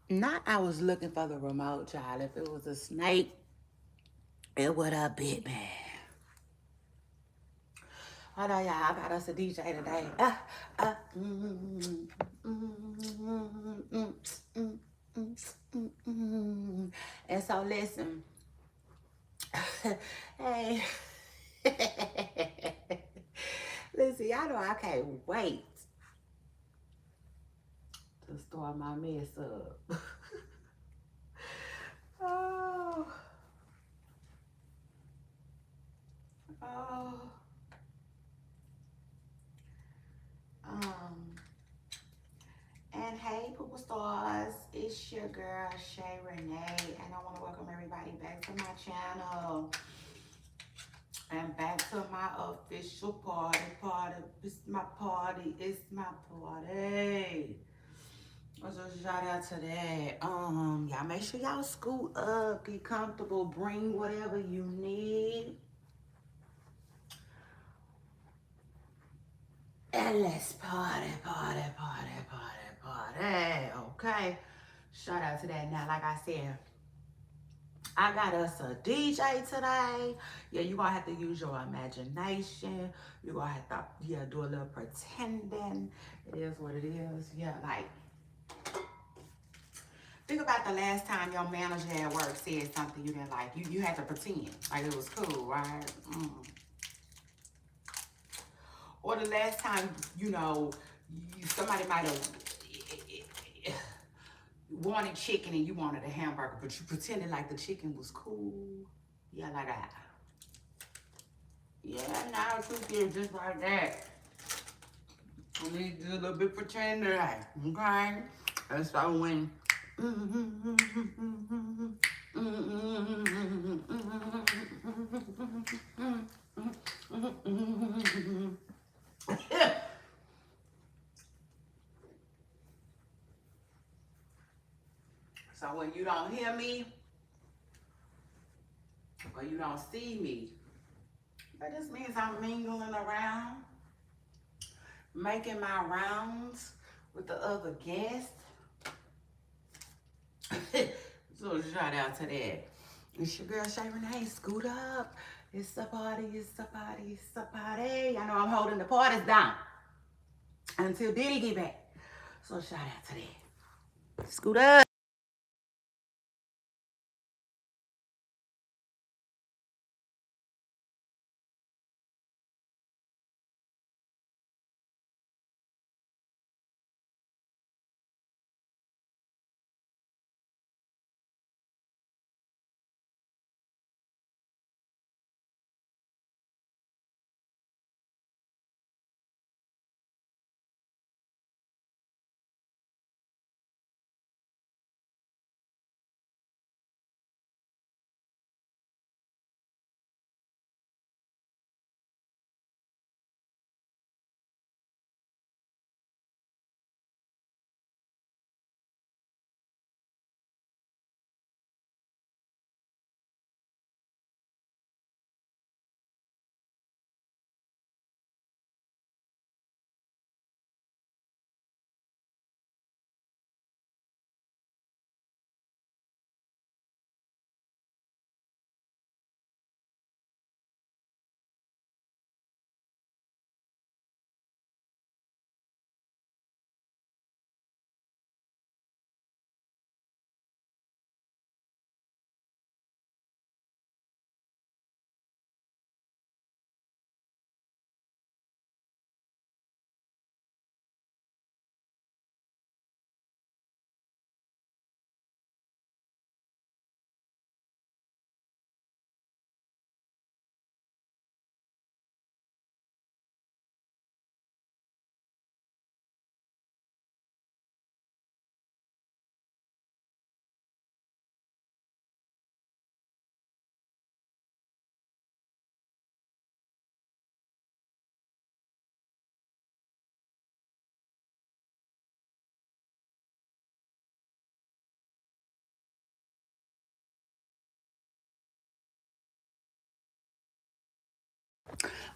Not I was looking for the remote, child. If it was a snake, it would have bit me. Hold on, y'all. I got us a DJ today. And so listen. Hey. Listen, y'all know I can't wait to start my mess up. Oh, oh. Um, and hey, Poople Stars, it's your girl Shay Renee, and I want to welcome everybody back to my channel and back to my official party. It's my party. It's my party. So shout out to that. Y'all make sure y'all scoot up, get comfortable, bring whatever you need, and let's party, party, party, party, party. Okay. Shout out to that. Now, like I said, I got us a DJ today. Yeah, you're gonna have to use your imagination. You're gonna have to, yeah, do a little pretending. It is what it is. Yeah, like, think about the last time your manager at work said something you didn't like. You had to pretend like it was cool, right? Or the last time, somebody might have wanted chicken and you wanted a hamburger, but you pretended like the chicken was cool. Yeah, like that. Yeah, now truth is just like that. I need to do a little bit pretend today, okay? And so when so when you don't hear me or you don't see me, that just means I'm mingling around, making my rounds with the other guests. So shout out to that. It's your girl Shay Renee. Scoot up. It's a party, it's a party, it's a party. I know I'm holding the parties down until Diddy get back. So shout out to that. Scoot up.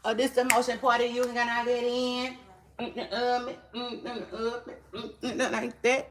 Oh, this the motion party you gonna get in. Like that.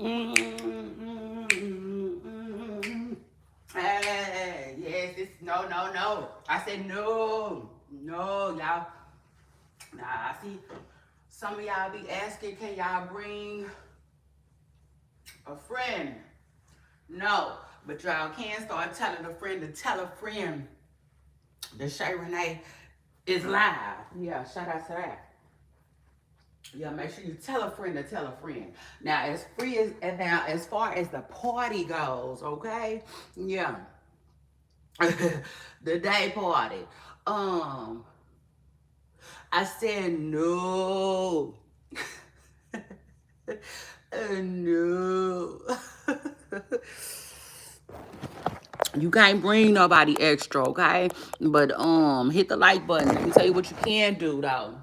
Hey, yes, it's no, no, no. I said no, no, y'all. Nah, I see some of y'all be asking, can y'all bring a friend? No, but y'all can start telling a friend to tell a friend that Shay Renee is live. Yeah, shout out to that. Yeah, make sure you tell a friend to tell a friend. Now, as free as and now as far as the party goes, okay? Yeah. The day party. Um, I said no. No. You can't bring nobody extra, okay? But hit the like button. Let me tell you what you can do though.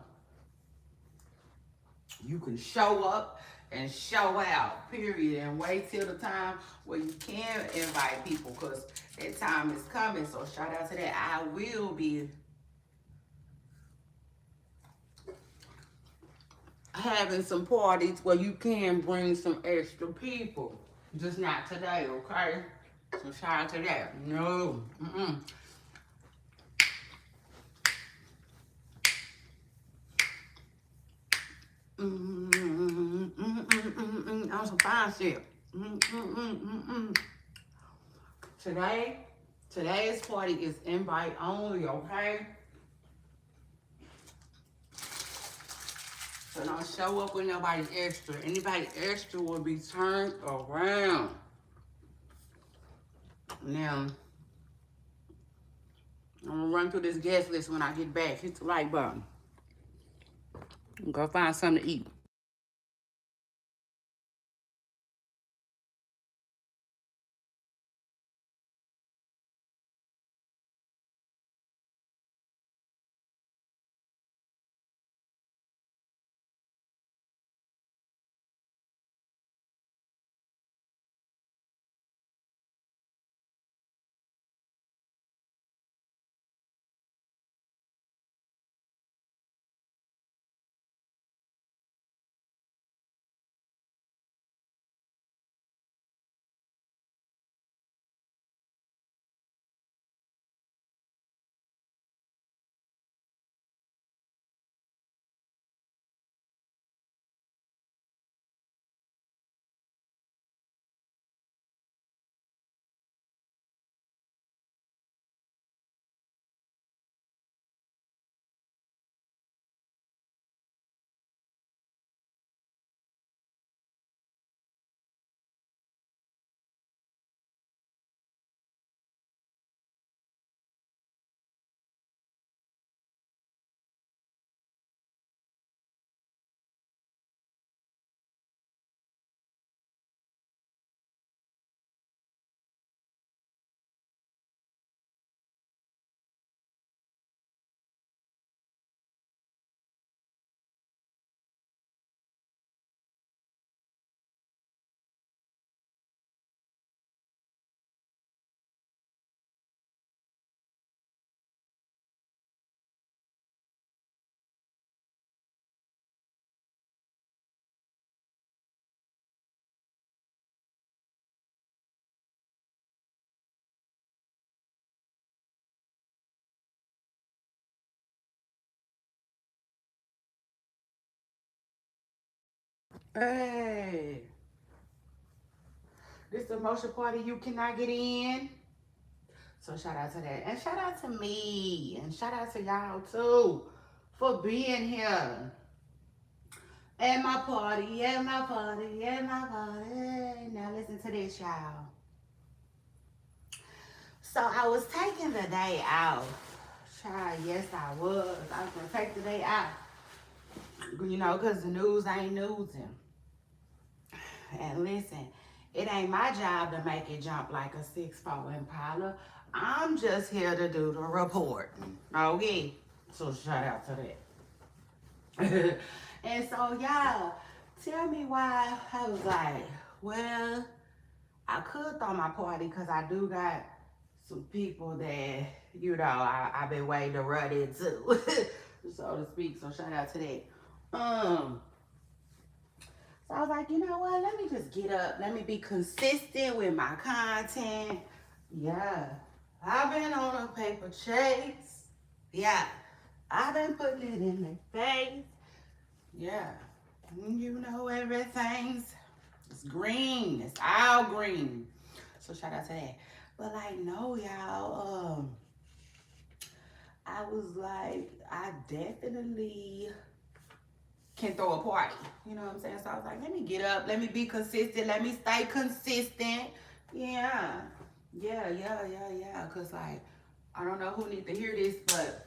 You can show up and show out, period, and wait till the time where you can invite people, because that time is coming. So shout out to that. I will be having some parties where you can bring some extra people. Just not today, okay? So shout out to that. No. On some fine shit. Today's party is invite only, okay? So don't show up with nobody extra. Anybody extra will be turned around. Now, I'm gonna run through this guest list when I get back. Hit the like button. Go find something to eat. Hey, this is the emotion party you cannot get in. So shout out to that. And shout out to me. And shout out to y'all too for being here. At my party, at my party, at my party. Now listen to this, y'all. So I was taking the day out. Child, yes I was. I was gonna take the day out. You know, cause the news ain't newsing. And listen, it ain't my job to make it jump like a 6'4" Impala. I'm just here to do the report. Okay? So shout out to that. And so y'all, tell me why I was like, well, I could throw my party because I do got some people that, you know, I've been waiting to run into, so to speak. So shout out to that. So I was like, you know what? Let me just get up. Let me be consistent with my content. Yeah. I've been on a paper chase. Yeah. I've been putting it in their face. Yeah. You know everything's it's green. It's all green. So shout out to that. But like, no, y'all. I was like, I definitely can throw a party. You know what I'm saying? So I was like, let me get up. Let me be consistent. Let me stay consistent. Yeah. Yeah. Cause like, I don't know who needs to hear this, but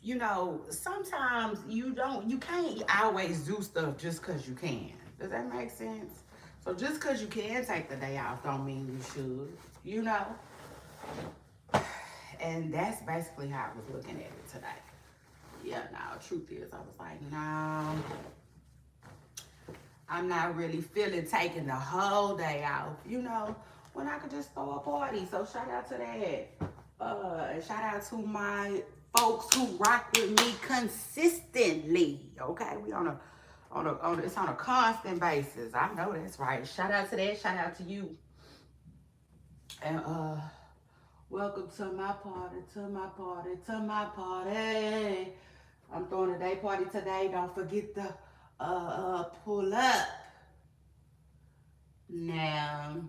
you know, sometimes you can't always do stuff just cause you can. Does that make sense? So just cause you can take the day off don't mean you should, you know? And that's basically how I was looking at it today. Yeah, no, truth is I was like, no, I'm not really feeling taking the whole day off, you know, when I could just throw a party. So shout out to that. Shout out to my folks who rock with me consistently. Okay, we on a it's on a constant basis. I know that's right. Shout out to that. Shout out to you. And welcome to my party, to my party, to my party. I'm throwing a day party today. Don't forget to pull up. Now,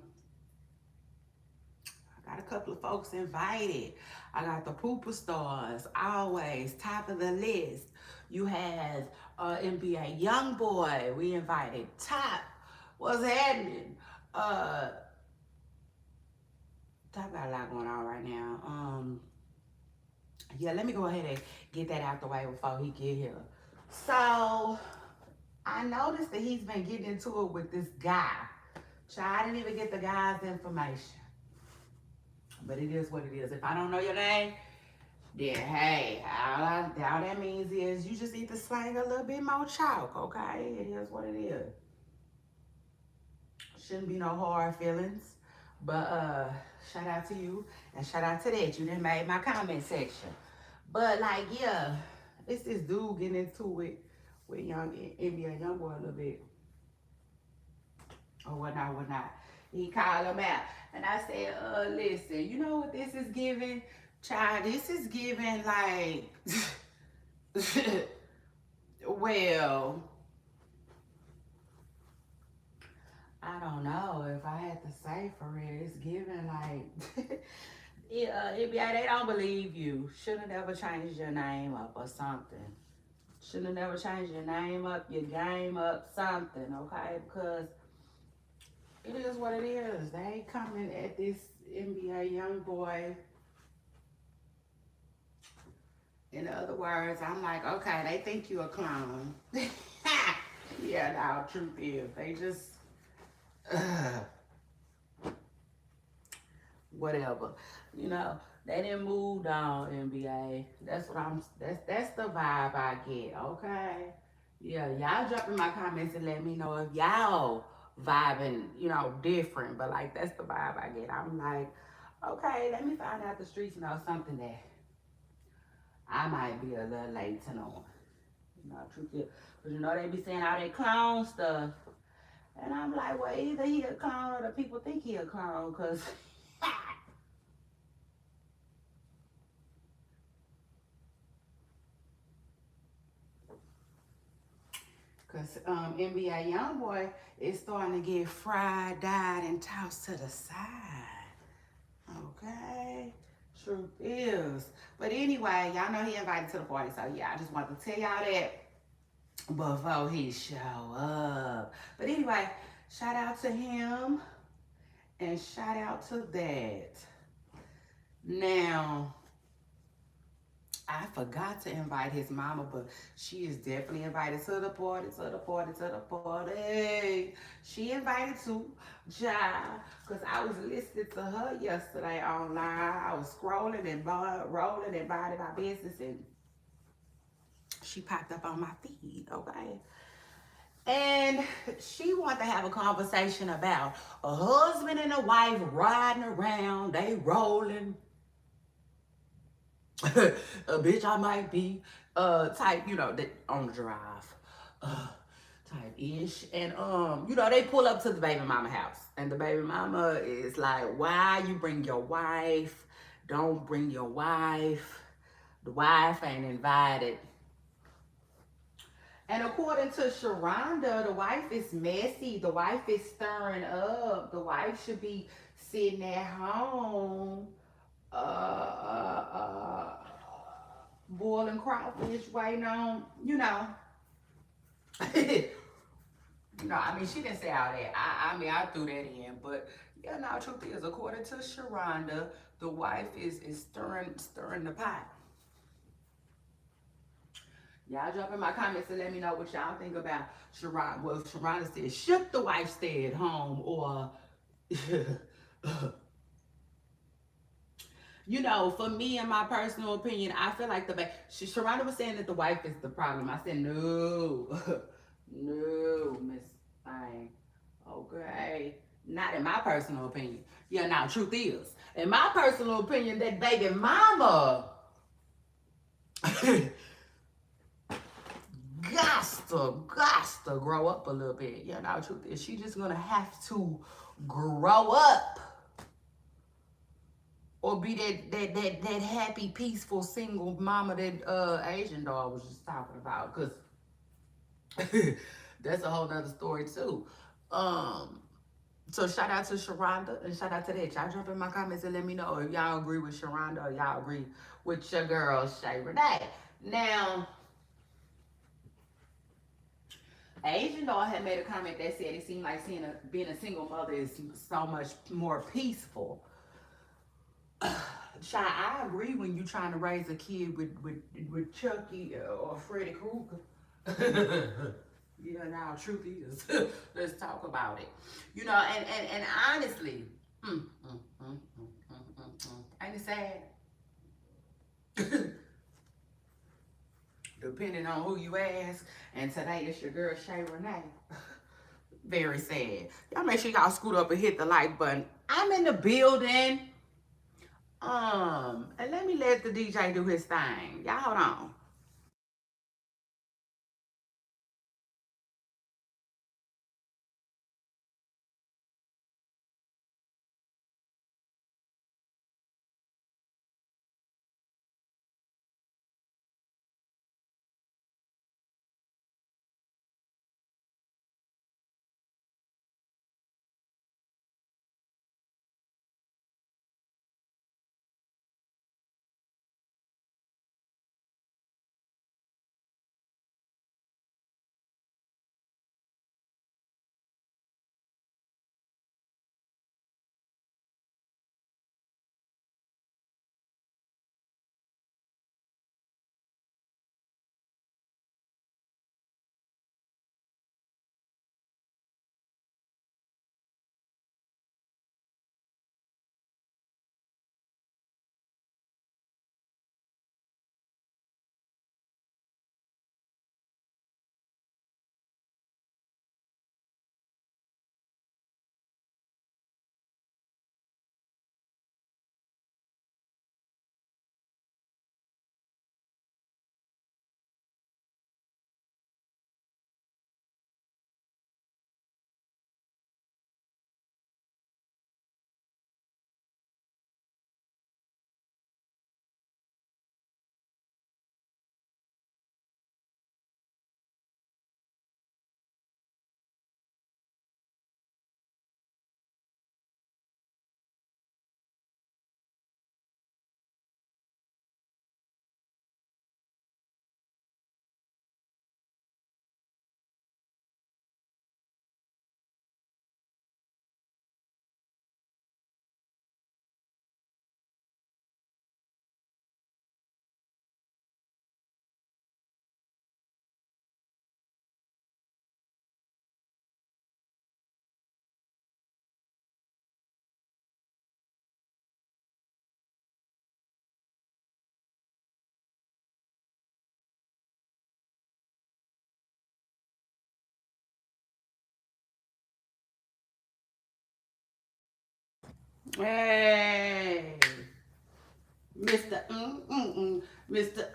I got a couple of folks invited. I got the Pooper Stars, always top of the list. You have NBA Youngboy. We invited Top. What's happening? Top got a lot going on right now. Yeah, let me go ahead and get that out the way before he get here. So, I noticed that he's been getting into it with this guy. I didn't even get the guy's information. But it is what it is. If I don't know your name, then hey, all that means is you just need to slang a little bit more chalk, okay? It is what it is. Shouldn't be no hard feelings. But shout out to you and shout out to that. You done made my comment section. But like, yeah, it's this dude getting into it with young NBA Youngboy a little bit. Or whatnot. He called him out. And I said, listen, you know what this is giving? Child, this is giving like, well, I don't know if I had to say for it. It's giving like, NBA, they don't believe you. Should've never changed your name up or something. Should've never changed your name up, your game up, something, okay? Because it is what it is. They ain't coming at this NBA Youngboy. In other words, I'm like, okay, they think you a clown. Yeah, no, truth is, they just, whatever. You know, they didn't move on, NBA. That's the vibe I get, okay? Yeah, y'all drop in my comments and let me know if y'all vibing, you know, different. But like, that's the vibe I get. I'm like, okay, let me find out the streets know something that I might be a little late to know. You know, truth is, because you know they be saying all that clown stuff. And I'm like, well, either he a clown or the people think he a clown, because Because NBA Youngboy is starting to get fried, dyed, and tossed to the side. Okay? Truth is. But anyway, y'all know he invited to the party. So, yeah, I just wanted to tell y'all that before he show up. But anyway, shout out to him. And shout out to that. Now, I forgot to invite his mama, but she is definitely invited to the party, to the party, to the party. She invited to, child, because I was listening to her yesterday online. I was scrolling and rolling and minding my business, and she popped up on my feed, okay? And she wanted to have a conversation about a husband and a wife riding around, they rolling. A bitch I might be type, that on the drive. Uh, type ish. And they pull up to the baby mama house. And the baby mama is like, why you bring your wife? Don't bring your wife. The wife ain't invited. And according to Sharonda, the wife is messy. The wife is stirring up. The wife should be sitting at home, boiling crawfish, waiting on, I mean, she didn't say all that. I mean, I threw that in, but yeah, no, truth is, according to Sharonda, the wife is stirring the pot. Y'all drop in my comments and let me know what y'all think about Sharonda. Well, Sharonda said, should the wife stay at home, or for me, in my personal opinion, I feel like Sharonda was saying that the wife is the problem. I said, no, no, Miss Thing. Okay. Not in my personal opinion. Yeah, now, truth is, in my personal opinion, that baby mama gots to grow up a little bit. Yeah, now, truth is, she just gonna have to grow up, or be that happy, peaceful, single mama that Asian dog was just talking about. Cause that's a whole nother story too. Um, so shout out to Sharonda and shout out to that. Y'all drop in my comments and let me know if y'all agree with Sharonda or y'all agree with your girl Shay Renee. Now, Asian doll had made a comment that said it seemed like being a single mother is so much more peaceful. Shy, I agree when you're trying to raise a kid with Chucky or Freddy Krueger. Yeah, now truth is, let's talk about it. And honestly, mm, mm, mm, ain't it sad? Depending on who you ask. And today it's your girl Shay Renee. Very sad. Y'all make sure y'all scoot up and hit the like button. I'm in the building. And let me let the DJ do his thing. Y'all hold on. Hey. Mr. Mr.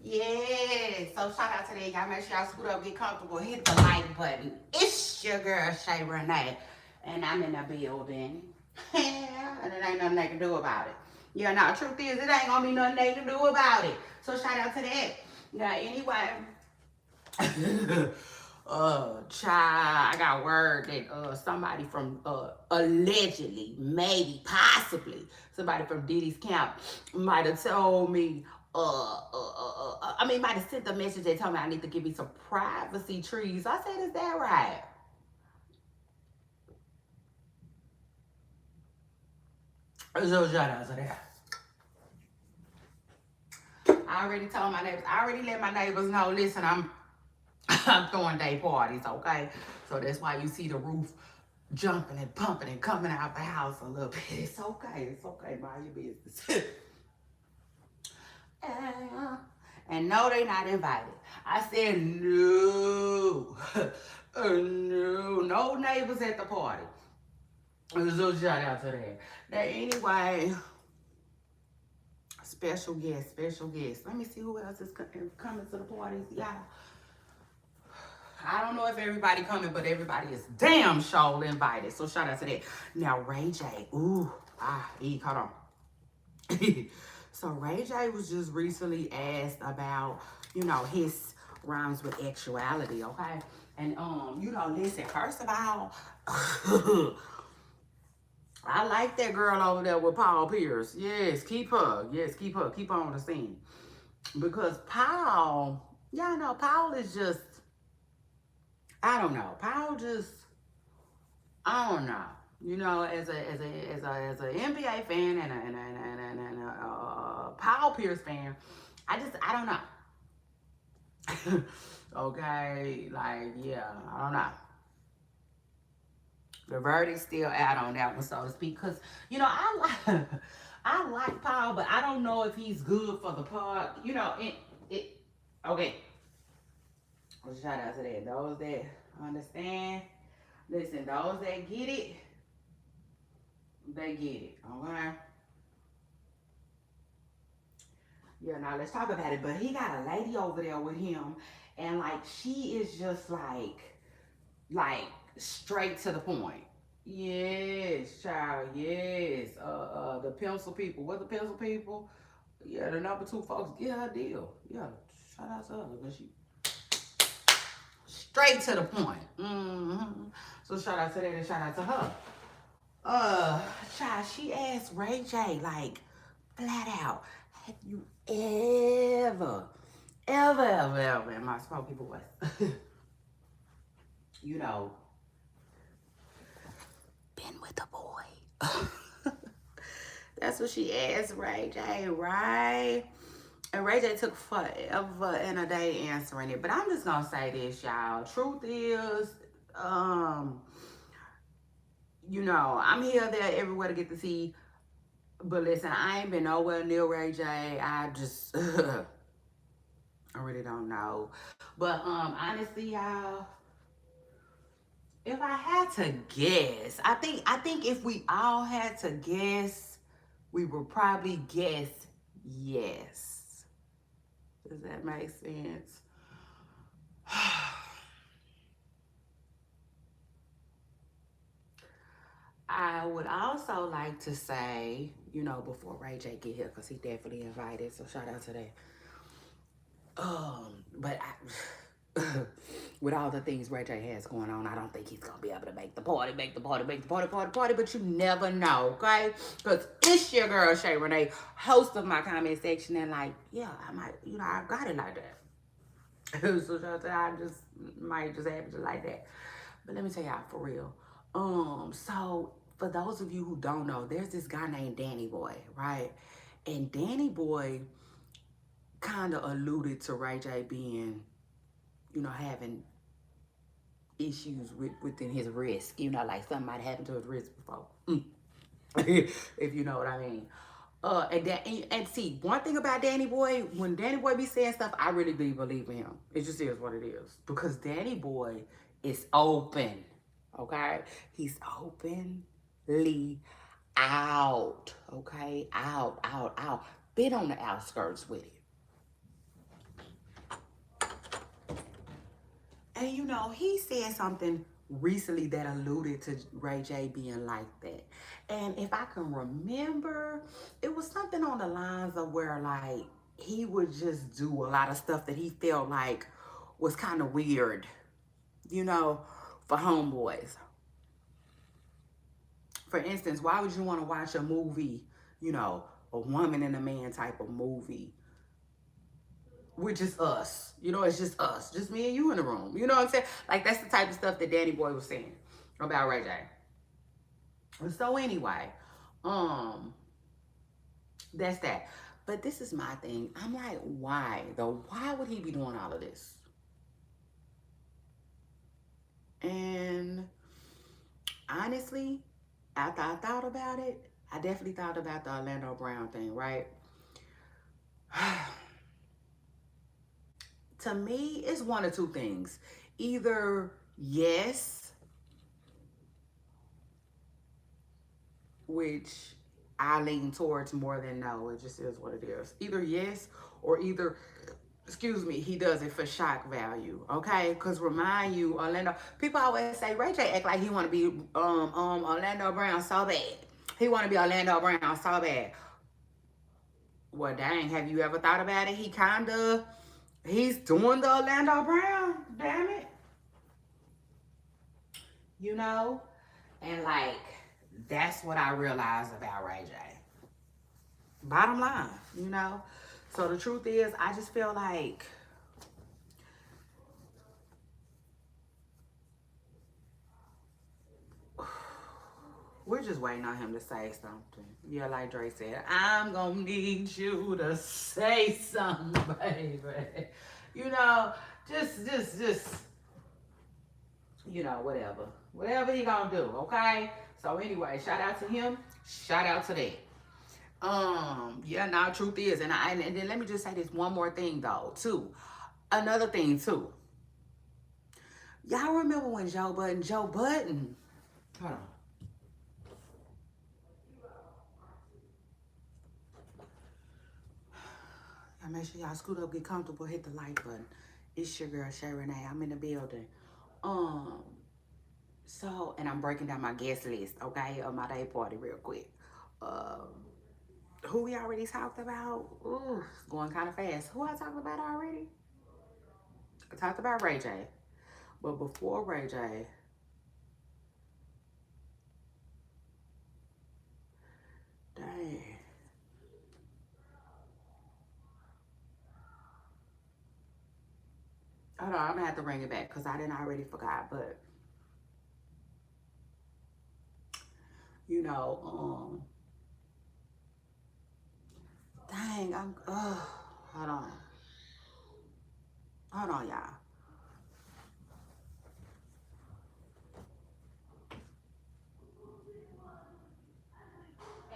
Yeah. So shout out to that. Y'all make sure y'all scoot up, get comfortable, hit the like button. It's your girl Shay Renee, and I'm in the building. And it ain't nothing they can do about it. Yeah, now truth is it ain't gonna be nothing they can do about it. So shout out to that. Yeah, anyway. Child, I got word that somebody from allegedly, maybe, possibly, somebody from Diddy's camp might have told me, might have sent a message that told me I need to give me some privacy trees. I said, is that right? So shout out to that. I already told my neighbors. I already let my neighbors know. Listen, I'm throwing day parties, okay? So that's why you see the roof jumping and pumping and coming out the house a little bit. It's okay. It's okay. Mind your business. And no, they not invited. I said no. No neighbors at the party. So shout out to that. Now, anyway, special guest, special guest. Let me see who else is coming to the parties, y'all. I don't know if everybody coming, but everybody is damn sure invited. So shout out to that. Now Ray J. Hold on. So Ray J was just recently asked about, his rhymes with actuality, okay? And listen, first of all, I like that girl over there with Paul Pierce. Yes, keep her. Yes, keep her. Keep her on the scene. Because Paul, y'all know, Paul is just, I don't know. Paul just, I don't know. As a NBA fan and a Paul Pierce fan, I don't know. Okay, like yeah, I don't know. The verdict's still out on that one, so to speak. Cause I like Paul, but I don't know if he's good for the part. Okay. Well, shout out to that. Those that understand, listen. Those that get it, they get it. Okay. Yeah. Now let's talk about it. But he got a lady over there with him, and like she is just like straight to the point. Yes, child. Yes. The pencil people. What the pencil people? Yeah, the number two folks get her deal. Yeah. Shout out to her because she straight to the point. So shout out to that and shout out to her. Child, she asked Ray J like flat out, have you ever in my smoky voice, you know, been with a boy? That's what she asked Ray J, right? And Ray J took forever and a day answering it. But I'm just gonna say this, y'all. Truth is, I'm here, there, everywhere to get to see. But listen, I ain't been nowhere near Ray J. I just, I really don't know. But honestly, y'all, if I had to guess, I think if we all had to guess, we would probably guess yes. Does that make sense? I would also like to say, before Ray J get here, because he definitely invited, so shout out to that. But with all the things Ray J has going on, I don't think he's gonna be able to make the party, but you never know, okay? Because it's your girl Shay Renee, host of my comment section, and like, yeah, I might, I got it like that. So I just might just have it like that. But let me tell y'all for real. So for those of you who don't know, there's this guy named Danny Boy, right? And Danny Boy kind of alluded to Ray J being, having issues within his wrist. Like something might happen to his wrist before. If you know what I mean. And see, one thing about Danny Boy, when Danny Boy be saying stuff, I really do believe in him. It just is what it is. Because Danny Boy is open. Okay? He's openly out, okay? Out, out, out. Been on the outskirts with it. And you know, he said something recently that alluded to Ray J being like that. And if I can remember, it was something on the lines of where like he would just do a lot of stuff that he felt like was kind of weird, you know, for homeboys. For instance, why would you want to watch a movie, you know, a woman and a man type of movie? We're just us. You know, it's just us. Just me and you in the room. You know what I'm saying? Like, that's the type of stuff that Danny Boy was saying about Ray J. So anyway, um, that's that. But this is my thing. I'm like, why though? Why would he be doing all of this? And honestly, after I thought about it, I definitely thought about the Orlando Brown thing, right? To me, it's one or two things. Either yes, which I lean towards more than no. It just is what it is. Either yes, or either, excuse me, he does it for shock value. Okay? Because remind you, Orlando, people always say Ray J act like he want to be Orlando Brown so bad. He want to be Orlando Brown so bad. Well, dang, have you ever thought about it? He's doing the Orlando Brown, damn it. You know? And like, that's what I realized about Ray J. Bottom line, you know? So the truth is, I just feel like we're just waiting on him to say something. Yeah, like Dre said, I'm gonna need you to say something, baby. You know, just, you know, whatever. Whatever he gonna do, okay? So anyway, shout out to him. Shout out to that. Yeah, now truth is, and then let me just say this one more thing though, too. Another thing too. Y'all remember when Joe Budden, hold on. Y'all make sure y'all scoot up, get comfortable, hit the like button. It's your girl Shay Renee. I'm in the building. Um, so and I'm breaking down my guest list, okay, of my day party real quick. Um, who we already talked about? Ooh, it's going kind of fast. Who I talked about already? I talked about Ray J. But before Ray J, dang. Hold on, I'm gonna have to bring it back because I didn't already forgot. But you know, dang, hold on, y'all.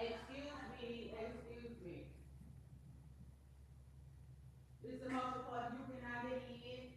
Excuse me. This is the most part you cannot get in.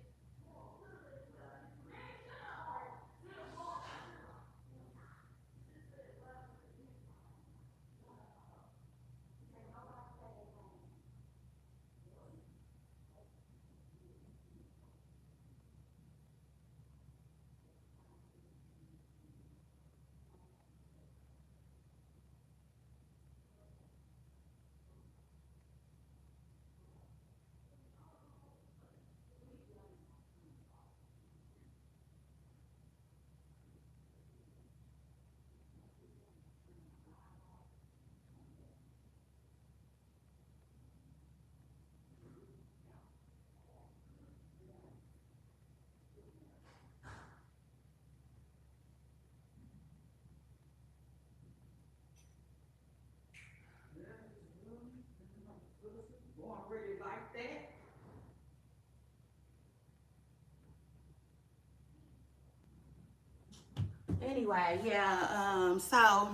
Going really like that. Anyway, yeah. So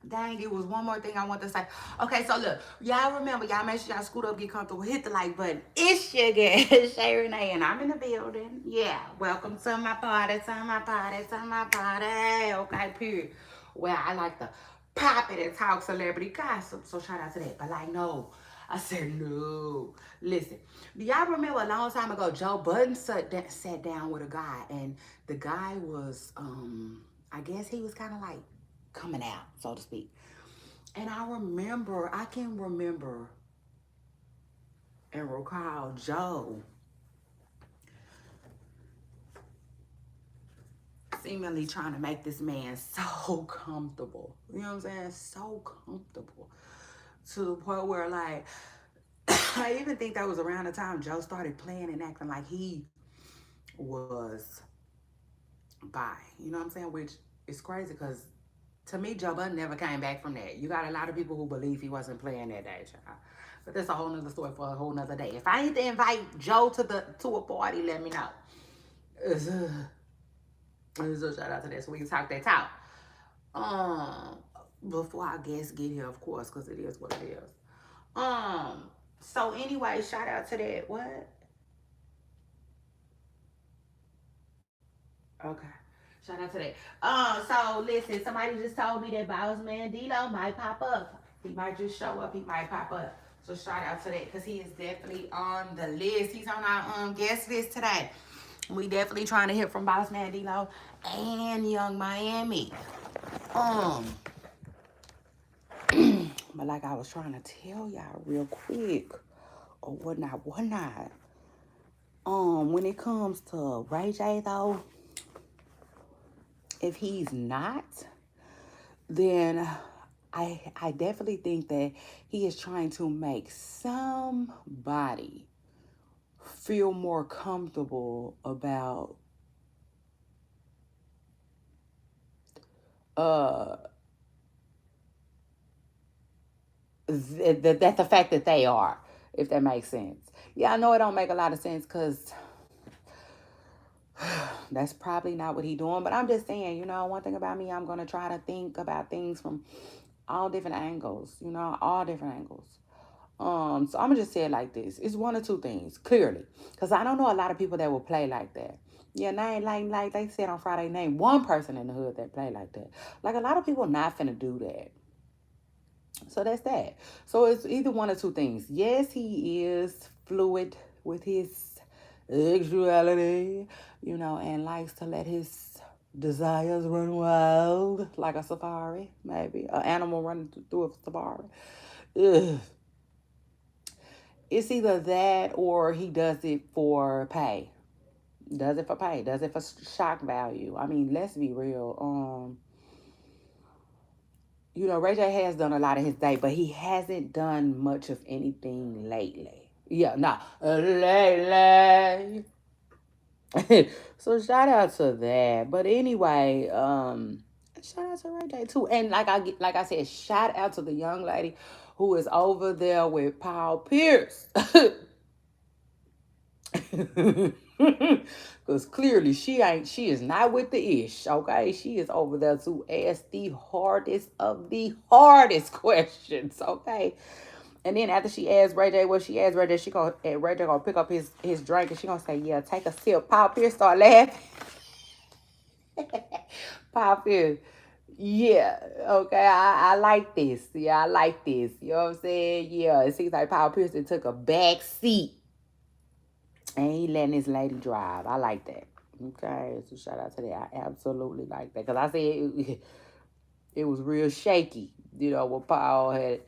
dang, it was one more thing I want to say. Okay, so look, y'all remember, y'all make sure y'all scoot up, get comfortable, hit the like button. It's your girl, Shay Renee, and I'm in the building. Yeah, welcome to my party, to my party, to my party. Okay, period. Well, I like the pop it and talk celebrity gossip. So shout out to that. But like, no. I said no. Listen, do y'all remember a long time ago Joe Budden sat down with a guy, and the guy was I guess he was kind of like coming out, so to speak. And I can remember and recall Joe seemingly trying to make this man so comfortable. You know what I'm saying? So comfortable. To the point where, like, I even think that was around the time Joe started playing and acting like he was bi. You know what I'm saying? Which is crazy because to me, Joe Budden never came back from that. You got a lot of people who believe he wasn't playing that day, child. But that's a whole nother story for a whole nother day. If I need to invite Joe to a party, let me know. So shout out to that. So we can talk that talk. Um, Before our guests get here, of course, because it is what it is. Um, so anyway, shout out to that. What? Okay. Shout out to that. So listen, somebody just told me that Boss Man D-Lo might pop up. He might just show up, he might pop up. So shout out to that because he is definitely on the list. He's on our guest list today. We definitely trying to hear from Boss Man D-Lo and Young Miami. Um, but like I was trying to tell y'all real quick, or whatnot. When it comes to Ray J though, if he's not, then I definitely think that he is trying to make somebody feel more comfortable about uh that the fact that they are, if that makes sense. Yeah, I know it don't make a lot of sense because that's probably not what he doing. But I'm just saying, one thing about me, I'm gonna try to think about things from all different angles. All different angles. So I'm gonna just say it like this: it's one or two things, clearly, because I don't know a lot of people that will play like that. Yeah, name like they said on Friday, name one person in the hood that play like that. Like a lot of people not finna do that. So that's that. So it's either one or two things. Yes, he is fluid with his sexuality, and likes to let his desires run wild, like a safari, maybe an animal running through a safari. Ugh. It's either that or he does it for pay. Does it for pay. Does it for shock value. I mean, let's be real. Ray J has done a lot of his day, but he hasn't done much of anything lately. Yeah, nah, lately. So shout out to that. But anyway, shout out to Ray J too. And like I said, shout out to the young lady who is over there with Paul Pierce. Because clearly she is not with the ish, okay? She is over there to ask the hardest of the hardest questions, okay? And then after she asked Ray J what she asked Ray J, Ray J gonna pick up his drink and she gonna say, yeah, take a sip. Paul Pierce start laughing. Paul Pierce, yeah, okay, I like this. Yeah, I like this. You know what I'm saying? Yeah, it seems like Paul Pierce took a back seat and he letting his lady drive. I like that. Okay, so shout out to that. I absolutely like that because I said it was real shaky. What Paul had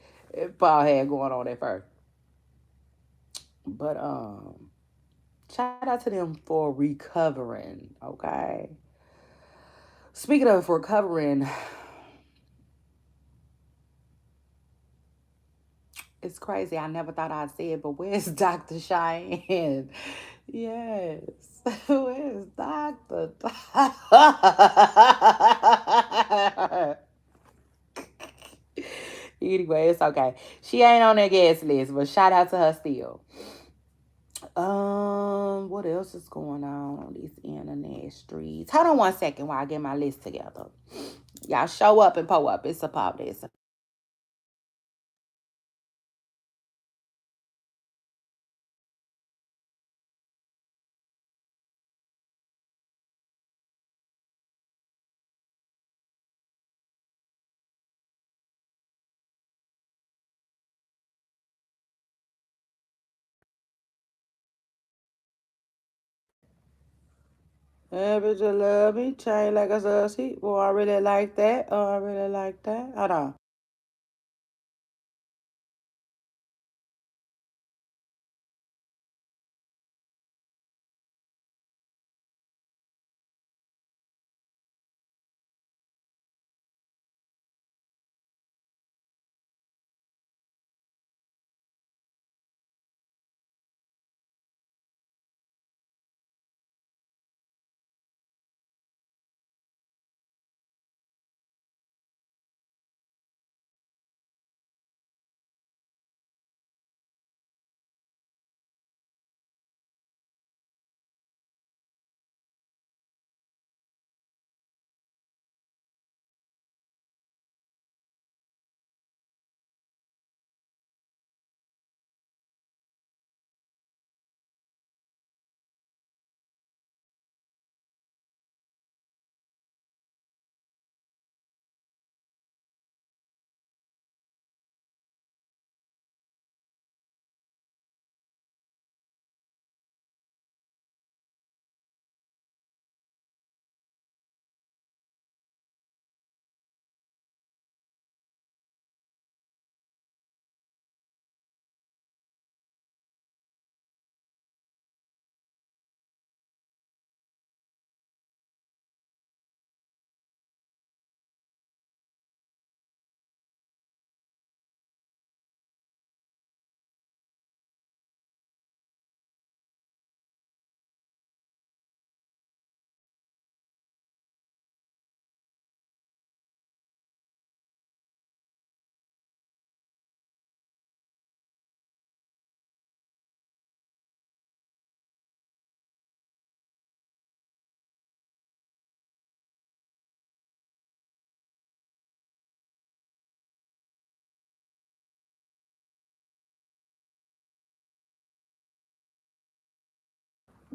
going on at first. But shout out to them for recovering. Okay. Speaking of recovering, it's crazy. I never thought I'd say it, but where's Dr. Cheyenne? Yes. Where's Dr. Anyway, it's okay. She ain't on that guest list, but shout out to her still. What else is going on these internet streets? Hold on 1 second while I get my list together. Y'all show up and pull up. It's a pop. It's a Yeah, bitch, you love me. Chain like a sausage. Oh, I really like that. Oh, I really like that. Hold on.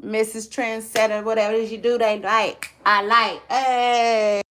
Mrs. Trendsetter, whatever it is you do, they like. I like. Hey.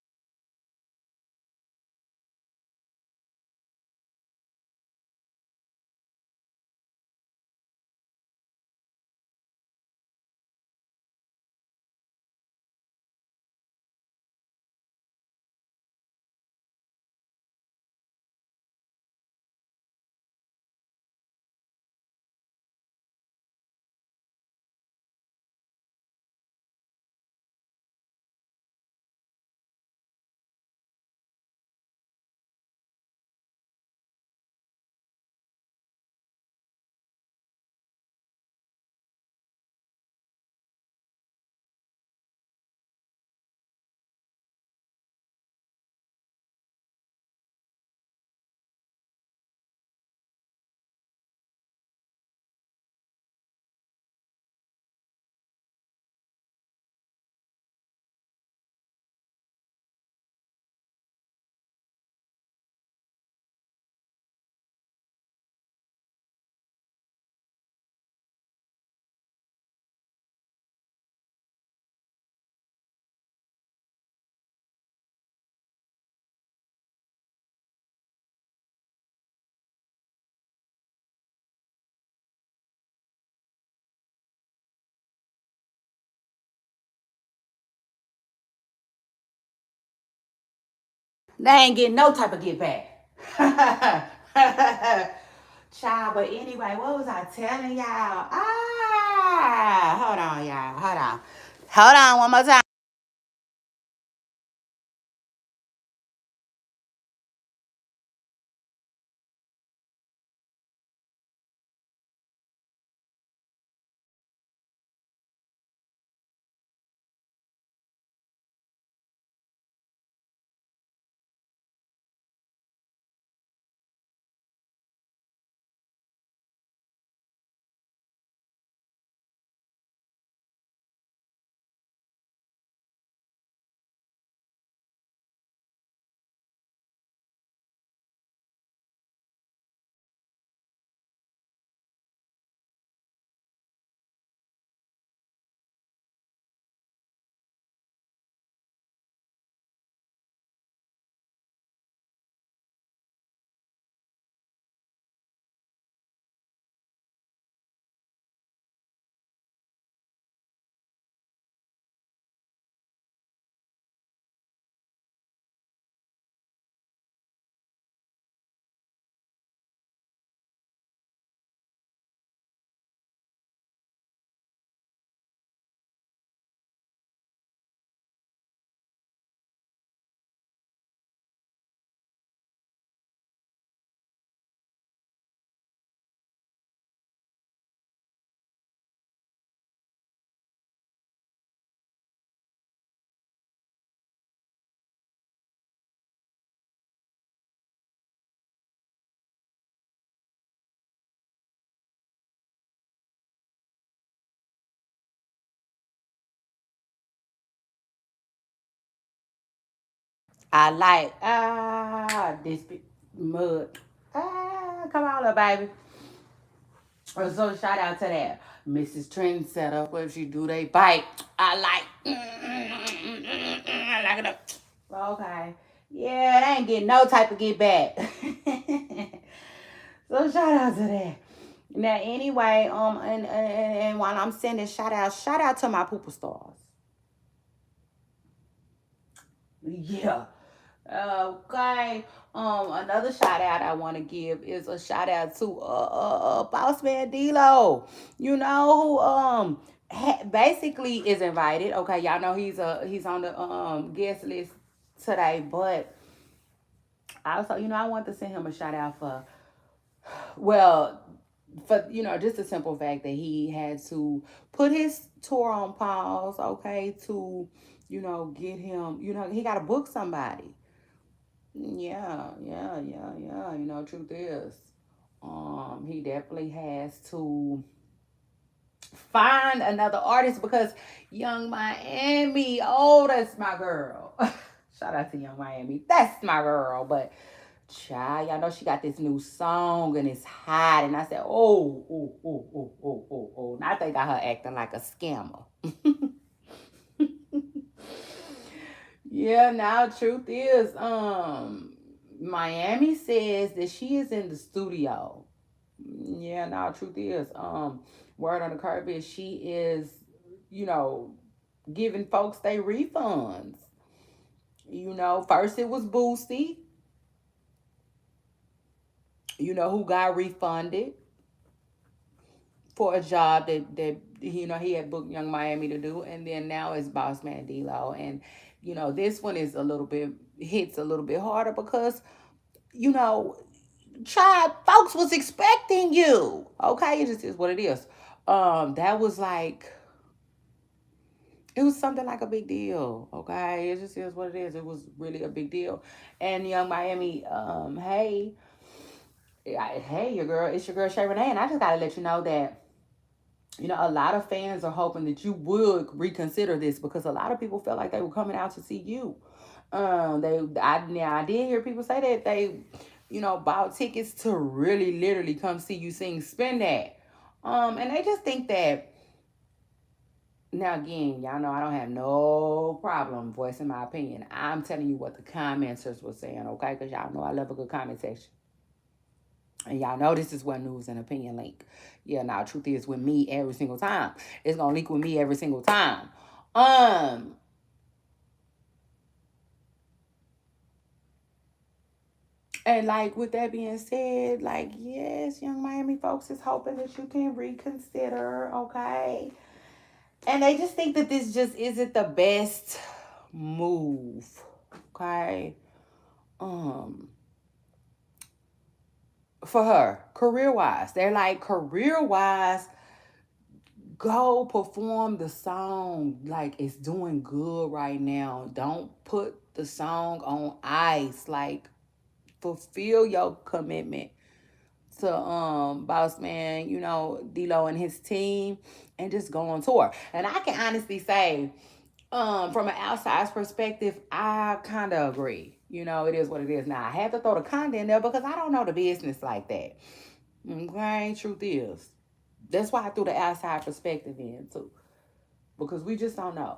They ain't getting no type of get back. Child, but anyway, what was I telling y'all? Hold on, y'all. Hold on. Hold on one more time. I like this mud. Come on, little baby. So shout out to that Mrs. Trendsetter. What if she do they bite? I like. I like it. Okay. Yeah, they ain't getting no type of get back. So shout out to that. Now anyway, and while I'm sending shout out to my pooper stars. Yeah. Okay. Another shout out I want to give is a shout out to Boss Man D'Lo. You know who basically is invited. Okay, y'all know he's on the guest list today, but also I want to send him a shout out for well for just the simple fact that he had to put his tour on pause. Okay, to get him. He got to book somebody. Yeah. Truth is, he definitely has to find another artist because Young Miami, oh, that's my girl. Shout out to Young Miami, that's my girl. But child, y'all know she got this new song and it's hot, and I said, oh. Now I think I got her acting like a scammer. Yeah, now truth is, Miami says that she is in the studio. Yeah, now truth is, word on the curb is she is, you know, giving folks their refunds. First it was Boosie, who got refunded for a job that he had booked Young Miami to do, and then now it's Boss Man D-Lo, and this one is a little bit hits a little bit harder because you know child folks was expecting you. Okay, it just is what it is. That was like it was something like a big deal. Okay, it just is what it is. It was really a big deal, and Young Miami, hey, your girl, it's your girl Shay Renee, and I just gotta let you know that a lot of fans are hoping that you would reconsider this because a lot of people felt like they were coming out to see you. I did hear people say that they, bought tickets to really literally come see you sing Spin That. And they just think that now again, y'all know I don't have no problem voicing my opinion. I'm telling you what the commenters were saying, okay? Because y'all know I love a good comment section. And y'all know this is where news and opinion link. Yeah, now truth is with me every single time. It's gonna link with me every single time. And like with that being said, like yes, Young Miami folks is hoping that you can reconsider, okay? And they just think that this just isn't the best move, okay? Um, for her, career wise, they're like career wise. Go perform the song like it's doing good right now. Don't put the song on ice. Like fulfill your commitment to Boss Man, D-Lo and his team, and just go on tour. And I can honestly say, from an outside's perspective, I kind of agree. It is what it is. Now I had to throw the content there because I don't know the business like that. Okay, truth is. That's why I threw the outside perspective in too. Because we just don't know.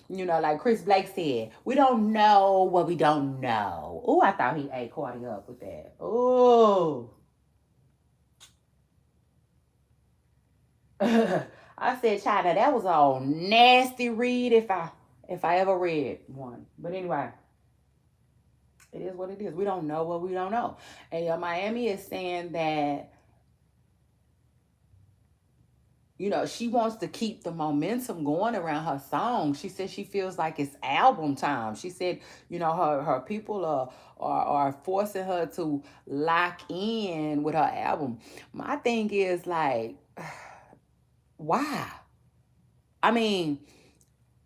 Like Chris Blake said, we don't know what we don't know. Oh, I thought he ate Cardi up with that. Oh. I said, China, that was a nasty read if I ever read one. But anyway, it is what it is. We don't know what we don't know. And Miami is saying that she wants to keep the momentum going around her song. She said she feels like it's album time. She said, her people are forcing her to lock in with her album. My thing is like, why? I mean,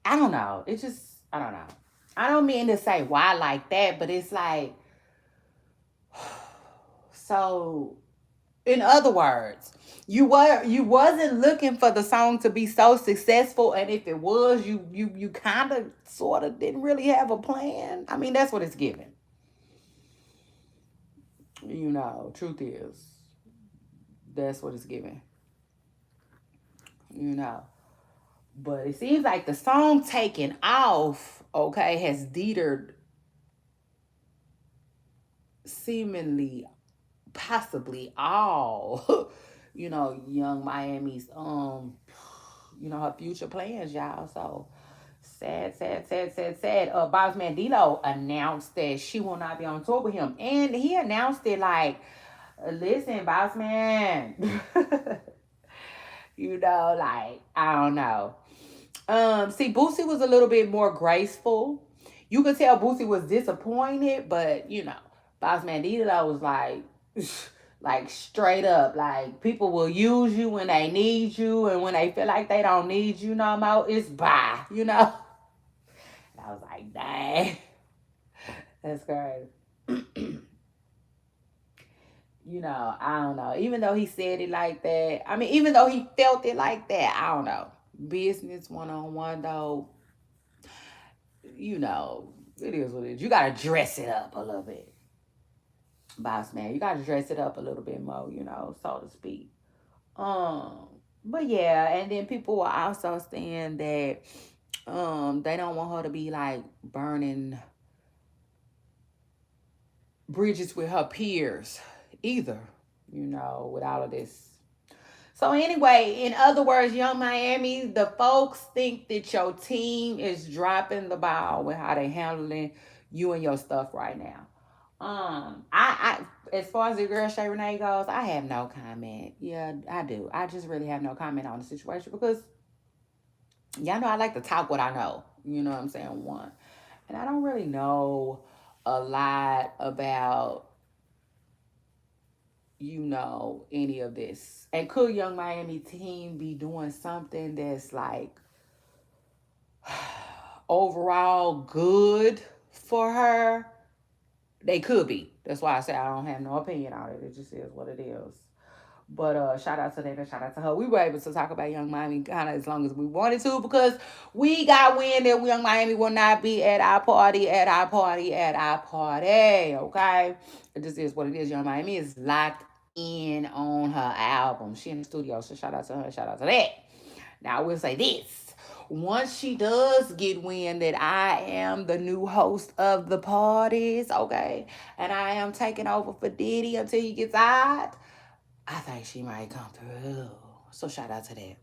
I don't know. It's just, I don't know. I don't mean to say why like that, but it's like, so In other words, you wasn't looking for the song to be so successful, and if it was, you kind of sort of didn't really have a plan. I mean, that's what it's giving. Truth is, that's what it's giving. You know, but it seems like the song taking off, okay, has deterred seemingly possibly all young Miami's her future plans, y'all. So sad, sad, sad, sad, sad. Boss Man Dilo announced that she will not be on tour with him, and he announced it like, listen, Boss Man. Like, I don't know. See, Boosie was a little bit more graceful. You could tell Boosie was disappointed, but Boss Man Dilo was like, like straight up, like people will use you when they need you, and when they feel like they don't need you no more, it's bye. And I was like, dang, that's crazy. I don't know. Even though he said it like that, I mean, even though he felt it like that, I don't know. Business one on one though, you know, it is what it is. You gotta dress it up a little bit, boss man. You gotta dress it up a little bit more, so to speak. Um, but yeah, and then people were also saying that they don't want her to be like burning bridges with her peers either, with all of this. So anyway, in other words, Young Miami, the folks think that your team is dropping the ball with how they handling you and your stuff right now. As far as the girl Shay Renee goes, I have no comment. Yeah, I do. I just really have no comment on the situation because y'all know I like to talk what I know. You know what I'm saying? One, and I don't really know a lot about any of this. And could Young Miami team be doing something that's like overall good for her? They could be. That's why I say I don't have no opinion on it. It just is what it is. But shout out to them and shout out to her. We were able to talk about Young Miami kind of as long as we wanted to because we got wind that Young Miami will not be at our party, at our party, at our party. Okay? It just is what it is. Young Miami is locked in on her album. She in the studio, so shout out to her. Shout out to that. Now I will say this. Once she does get wind that I am the new host of the parties, okay, and I am taking over for Diddy until he gets out, I think she might come through. So shout out to that.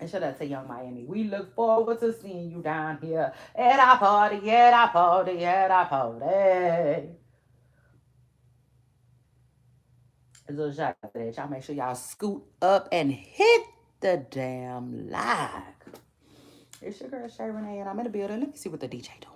And shout out to Young Miami. We look forward to seeing you down here at our party, at our party, at our party. So shout out to that. Y'all make sure y'all scoot up and hit the damn like. It's your girl Shay Renee, and I'm in the building. Let me see what the DJ doing.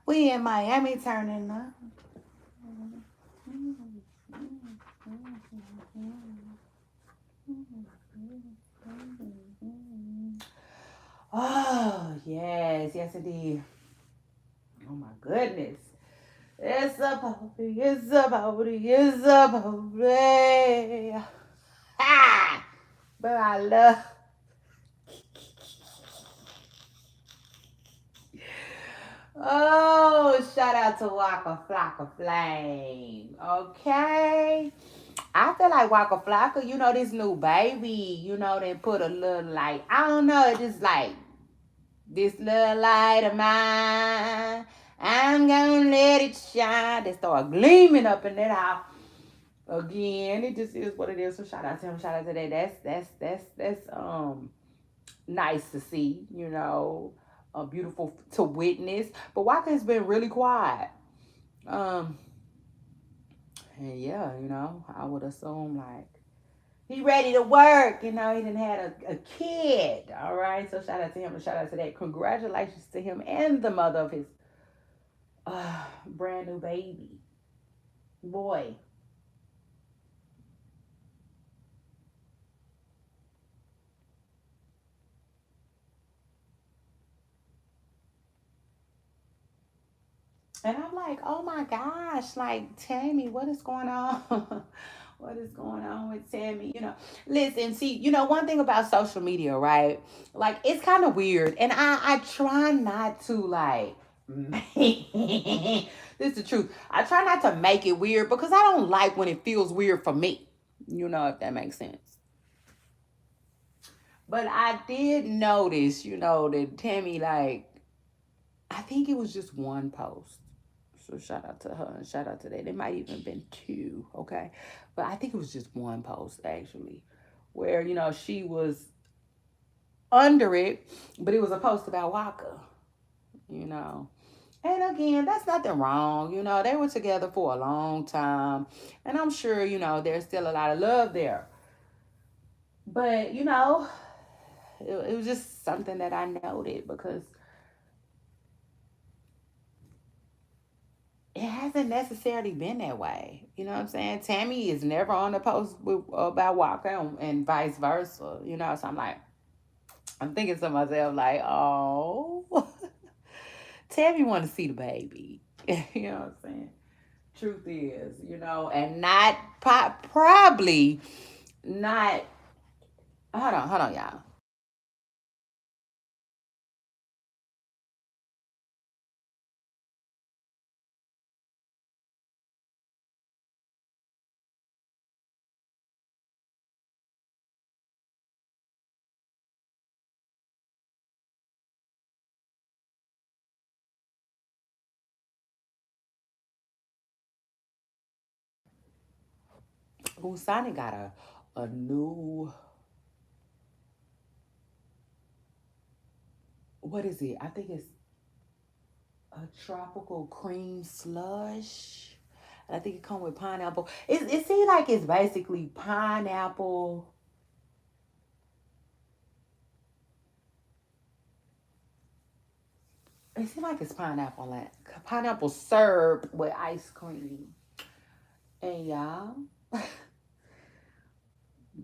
We in Miami turning up. Oh, yes, yes indeed. Oh my goodness. It's a party, it's a party, it's a party. Ha! But I love. Oh, shout out to Waka Flocka Flame. Okay. I feel like Waka Flocka, this new baby, they put a little like, I don't know, it just like this little light of mine. I'm gonna let it shine. They start gleaming up in that house. Again, it just is what it is. So shout out to him, shout out to that. That's nice to see, beautiful to witness. But Waka has been really quiet. Um, and yeah, I would assume like he ready to work. He didn't had a kid. All right, so shout out to him and shout out to that. Congratulations to him and the mother of his brand new baby boy. And I'm like, oh my gosh, like Tammy, what is going on? What is going on with Tammy? Listen, see, one thing about social media, right? Like, it's kind of weird. And I try not to, like, this is the truth. I try not to make it weird because I don't like when it feels weird for me. If that makes sense. But I did notice, that Tammy, like, I think it was just one post. So shout out to her and shout out to that. It might even been two, okay? But I think it was just one post actually, where she was under it, but it was a post about Waka, you know. And again, that's nothing wrong, They were together for a long time, and I'm sure there's still a lot of love there. But it was just something that I noted because it hasn't necessarily been that way. You know what I'm saying? Tammy is never on the post about Walker and vice versa. So I'm thinking to myself like, oh, Tammy want to see the baby. You know what I'm saying? Truth is, and not probably not. Hold on, y'all. Usani got a new, what is it? I think it's a tropical cream slush. I think it come with pineapple. It seems like it's basically pineapple. It seems like it's pineapple syrup with ice cream. And y'all,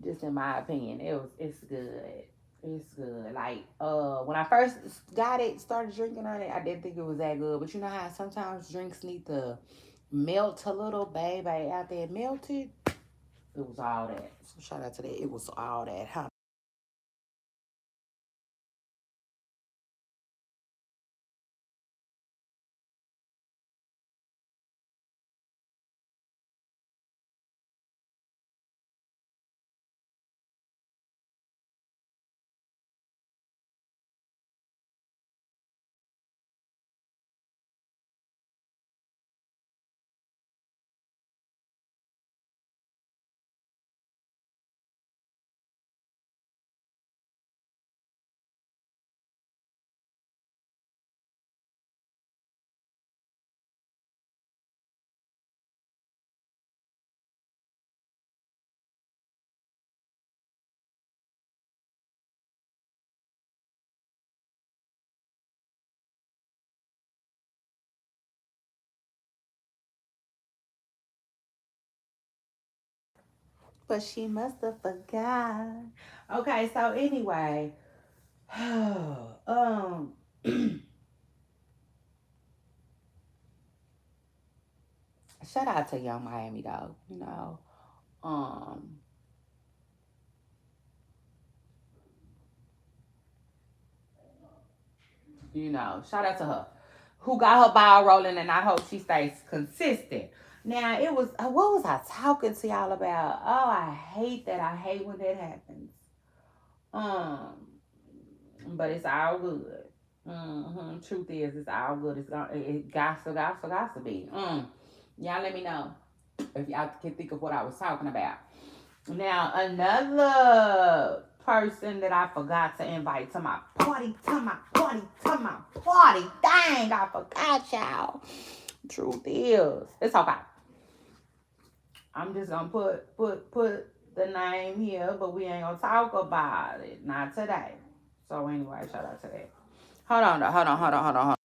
just in my opinion, it's good. It's good. Like when I first got it, started drinking on it, I didn't think it was that good. But you know how sometimes drinks need to melt a little, baby. After it melted, it was all that. So shout out to that. It was all that. Huh? but she must have forgot. Okay, so anyway, um, shout out to Young Miami though. Um, shout out to her who got her ball rolling, and I hope she stays consistent. Now it was what was I talking to y'all about? Oh, I hate that. I hate when that happens. Um, but it's all good. Truth is, it's all good. It got to be. Y'all let me know if y'all can think of what I was talking about. Now another person that I forgot to invite to my party, to my party, to my party. Dang, I forgot y'all. Truth is, it's okay. I'm just gonna put the name here, but we ain't gonna talk about it. Not today. So anyway, shout out to that. Hold on, hold on.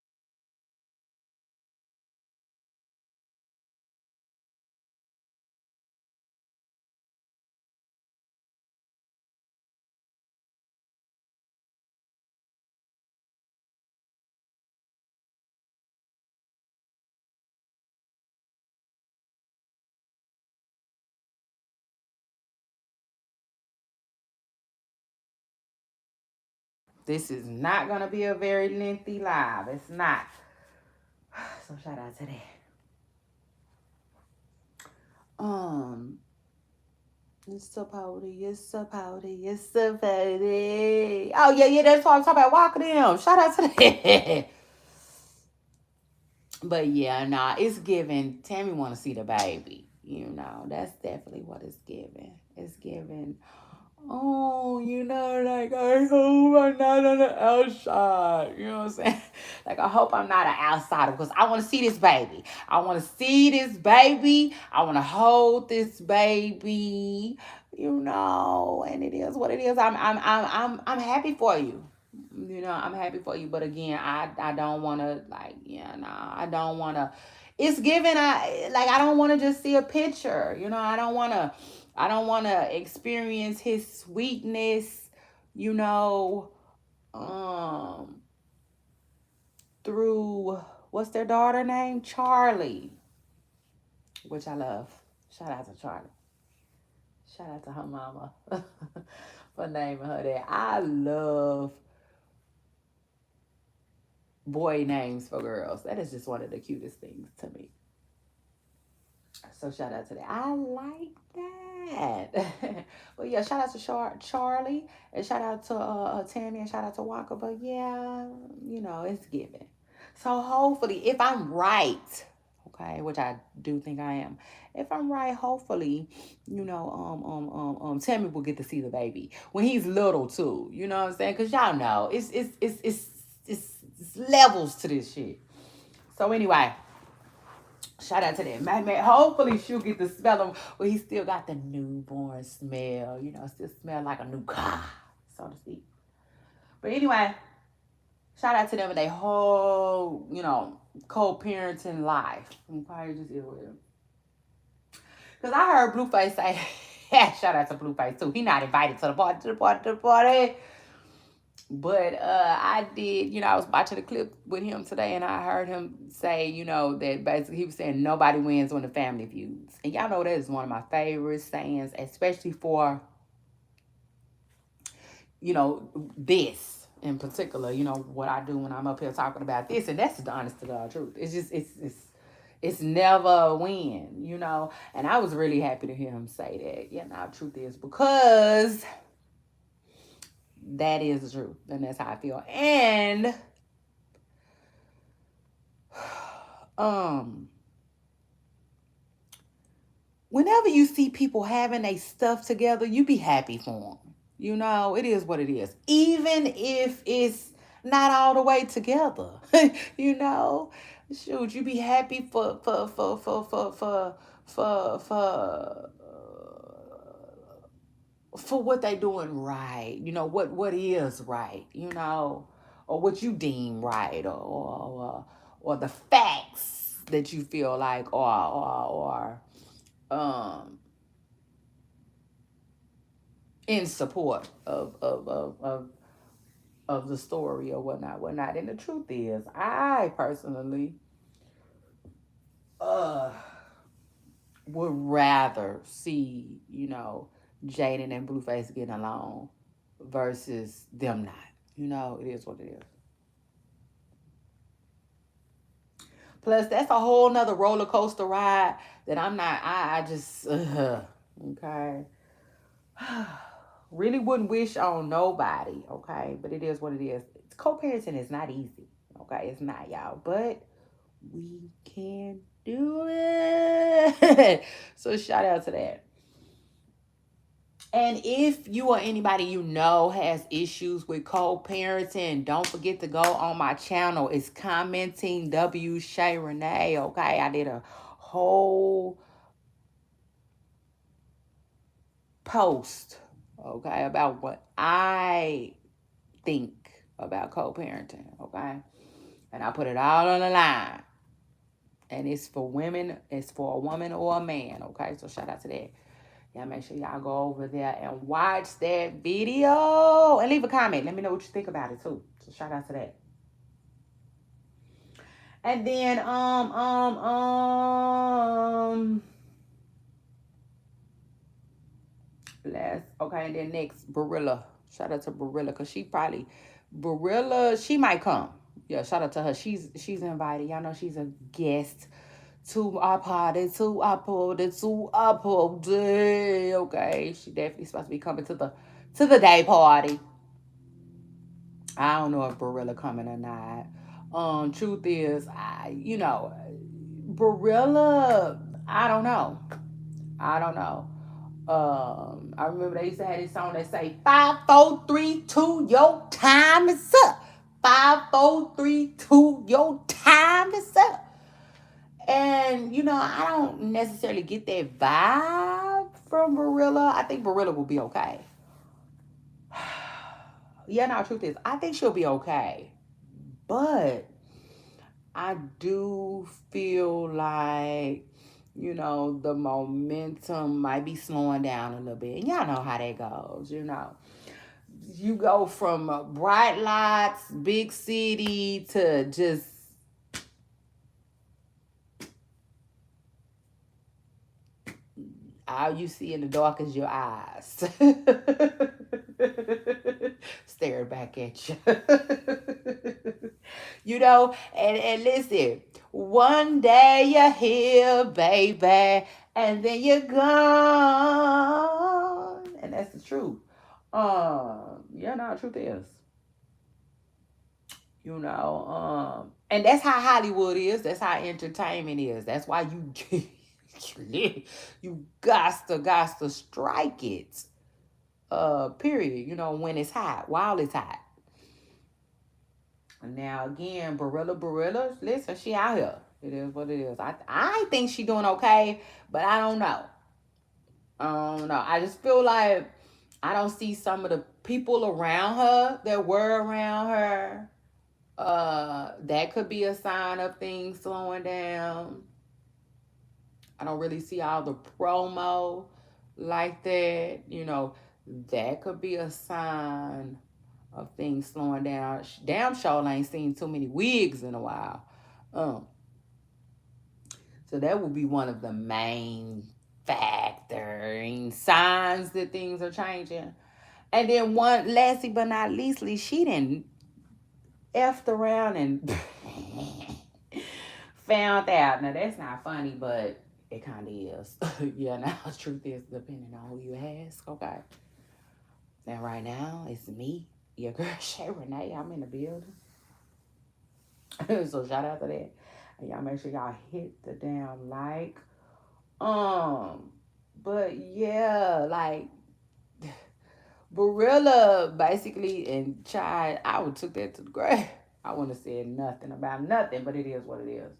This is not gonna be a very lengthy live. It's not. So shout out to that. Um, it's a party, it's a party, it's a party. Oh yeah, that's what I'm talking about. Walking them. Shout out to that. But yeah, nah, it's giving. Tammy want to see the baby. That's definitely what it's giving. It's giving. Oh, like I hope I'm not on the outside. You know what I'm saying? Like I hope I'm not an outsider because I want to see this baby. I want to see this baby. I want to hold this baby. And it is what it is. I'm happy for you. I'm happy for you. But again, I don't want to I don't want to. It's given. I don't want to just see a picture. I don't want to experience his sweetness, you know, um, through what's their daughter name? Charlie, which I love. Shout out to Charlie. Shout out to her mama for naming her that. I love boy names for girls. That is just one of the cutest things to me. So shout out to that. I like that. But yeah, shout out to Charlie and shout out to Tammy and shout out to Walker. But yeah, it's given. So hopefully, if I'm right, okay, which I do think I am, if I'm right, hopefully, Tammy will get to see the baby when he's little too. You know what I'm saying? Cause y'all know it's levels to this shit. So anyway. Shout out to that. Man, hopefully she'll get to smell him, but he still got the newborn smell. Still smell like a new car, so to speak. But anyway, shout out to them and their whole, co-parenting life. I'm probably just ill with him. Because I heard Blueface say, shout out to Blueface too. He not invited to the party. But I did, I was watching a clip with him today and I heard him say, that basically he was saying nobody wins when the family feuds. And y'all know that is one of my favorite sayings, especially for, this in particular, what I do when I'm up here talking about this. And that's the honest to God truth. It's just, it's never a win, And I was really happy to hear him say that. Truth is because that is the truth. And that's how I feel. And whenever you see people having their stuff together, you be happy for them. It is what it is. Even if it's not all the way together, shoot, you be happy for what they doing right. What is right. Or what you deem right, or the facts that you feel like, or um in support of the story or whatnot. And the truth is, I personally uh would rather see, Jaden and Blueface getting along versus them not. It is what it is. Plus, that's a whole nother roller coaster ride that I'm not. I just okay. Really wouldn't wish on nobody. Okay, but it is what it is. Co-parenting is not easy. Okay, it's not, y'all. But we can do it. So shout out to that. And if you or anybody you know has issues with co-parenting, don't forget to go on my channel. It's Commenting W Shay Renee. Okay, I did a whole post, okay, about what I think about co-parenting. Okay, and I put it all on the line. And it's for women. It's for a woman or a man. Okay, so shout out to that. Y'all make sure y'all go over there and watch that video and leave a comment. Let me know what you think about it too. So shout out to that. And then and then next Barilla. Shout out to Barilla because Barilla, she might come. Yeah, shout out to her. She's invited. Y'all know she's a guest to our party, to our party, to our party. Okay, she definitely supposed to be coming to the day party. I don't know if Barilla coming or not. Truth is, Barilla. I don't know. I don't know. I remember they used to have this song that say 5, 4, 3, 2, your time is up. 5, 4, 3, 2, your time is up. And I don't necessarily get that vibe from Barilla. I think Barilla will be okay. Yeah, no, truth is, I think she'll be okay. But I do feel like, the momentum might be slowing down a little bit. And y'all know how that goes. You go from bright lights, big city, to just all you see in the dark is your eyes. Staring back at you. And listen, one day you're here, baby, and then you're gone. And that's the truth. Truth is. And that's how Hollywood is. That's how entertainment is. That's why you got to strike it. Period. When it's hot, while it's hot. Now again, Barilla, listen, she out here. It is what it is. I think she doing okay, but I don't know. I just feel like I don't see some of the people around her that were around her. That could be a sign of things slowing down. I don't really see all the promo like that. That could be a sign of things slowing down. Damn sure ain't seen too many wigs in a while. So that would be one of the main factors, signs that things are changing. And then one, lastly but not leastly, she didn't effed around and found out. Now that's not funny, but it kind of is. Yeah, now the truth is, depending on who you ask. Okay. And right now, it's me, your girl Shay Renee. I'm in the building. So shout out to that. And y'all make sure y'all hit the damn like. But yeah, like Barilla basically and Chad, I would took that to the grave. I wouldn't have said nothing about nothing, but it is what it is.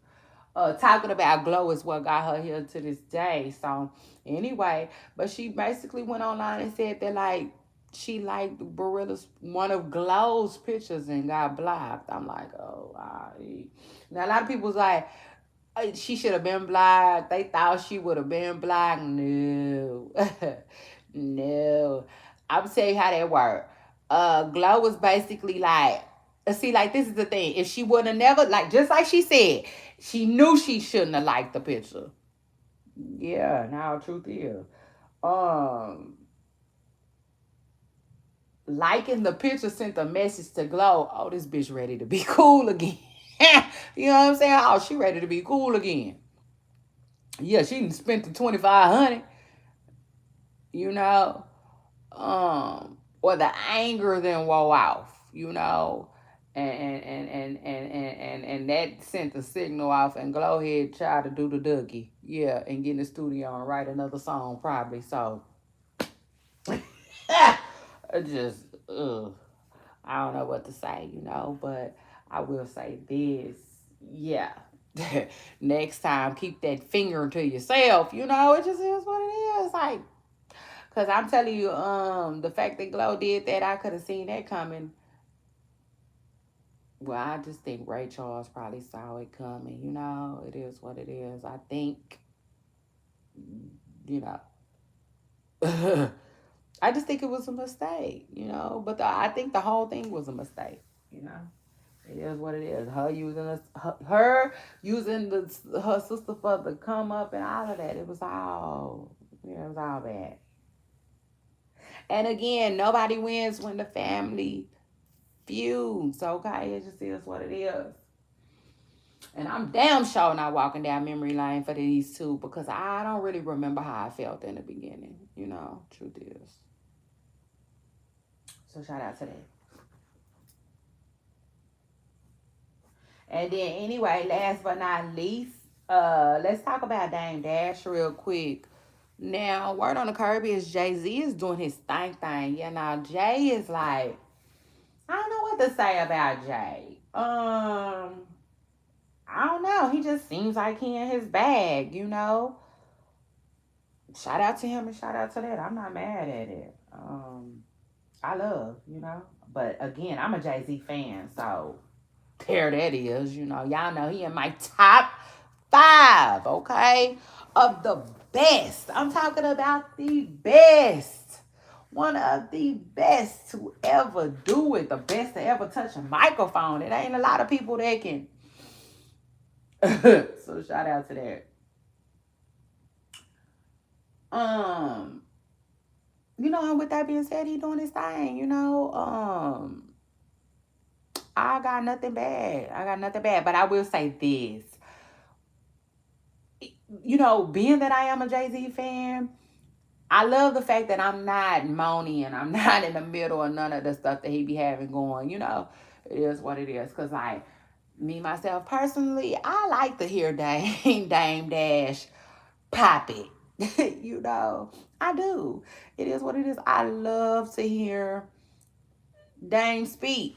Talking about glow is what got her here to this day. So anyway, but she basically went online and said that like she liked Barilla's one of Glow's pictures and got blocked. I'm like, oh, now a lot of people was like, she should have been blocked. They thought she would have been blocked. No, no. I'm gonna tell you how that worked. Glow was basically like, see, like this is the thing. If she would have never, like, just like she said, she knew she shouldn't have liked the picture. Yeah, now truth is, um, liking the picture sent a message to Glow. Oh, this bitch ready to be cool again. You know what I'm saying? Oh, she ready to be cool again. Yeah, she done spent the 2,500. You know, or the anger then wore off, you know, and that sent the signal off, and Glowhead tried to do the Dougie, yeah, and get in the studio and write another song probably. So, just, I don't know what to say, you know, but I will say this, yeah. Next time, keep that finger to yourself, you know. It just is what it is, like. Cause I'm telling you, the fact that Glow did that, I could have seen that coming. Well, I just think Ray Charles probably saw it coming. You know, it is what it is. I think, you know, I just think it was a mistake. You know, but I think the whole thing was a mistake. You know, it is what it is. Her using her sister for the come up and all of that. It was all, yeah, it was all bad. And again, nobody wins when the family feuds, okay? It just is what it is. And I'm damn sure not walking down memory lane for these two because I don't really remember how I felt in the beginning. You know, truth is. So shout out to that. And then anyway, last but not least, let's talk about Dame Dash real quick. Now, word on the curb is Jay-Z is doing his thing. Yeah, now Jay is like, I don't know what to say about Jay. I don't know. He just seems like he in his bag, you know. Shout out to him and shout out to that. I'm not mad at it. I love, you know. But again, I'm a Jay-Z fan, so there that is, you know. Y'all know he in my top 5, okay? Of the best. I'm talking about the best. One of the best to ever do it. The best to ever touch a microphone. It ain't a lot of people that can. So shout out to that. Um, you know, and with that being said, he doing his thing, you know. I got nothing bad. I got nothing bad. But I will say this. You know, being that I am a Jay-Z fan, I love the fact that I'm not moaning and I'm not in the middle of none of the stuff that he be having going, you know. It is what it is. Cause like me myself personally, I like to hear Dame Dash pop it. You know, I do. It is what it is. I love to hear Dame speak.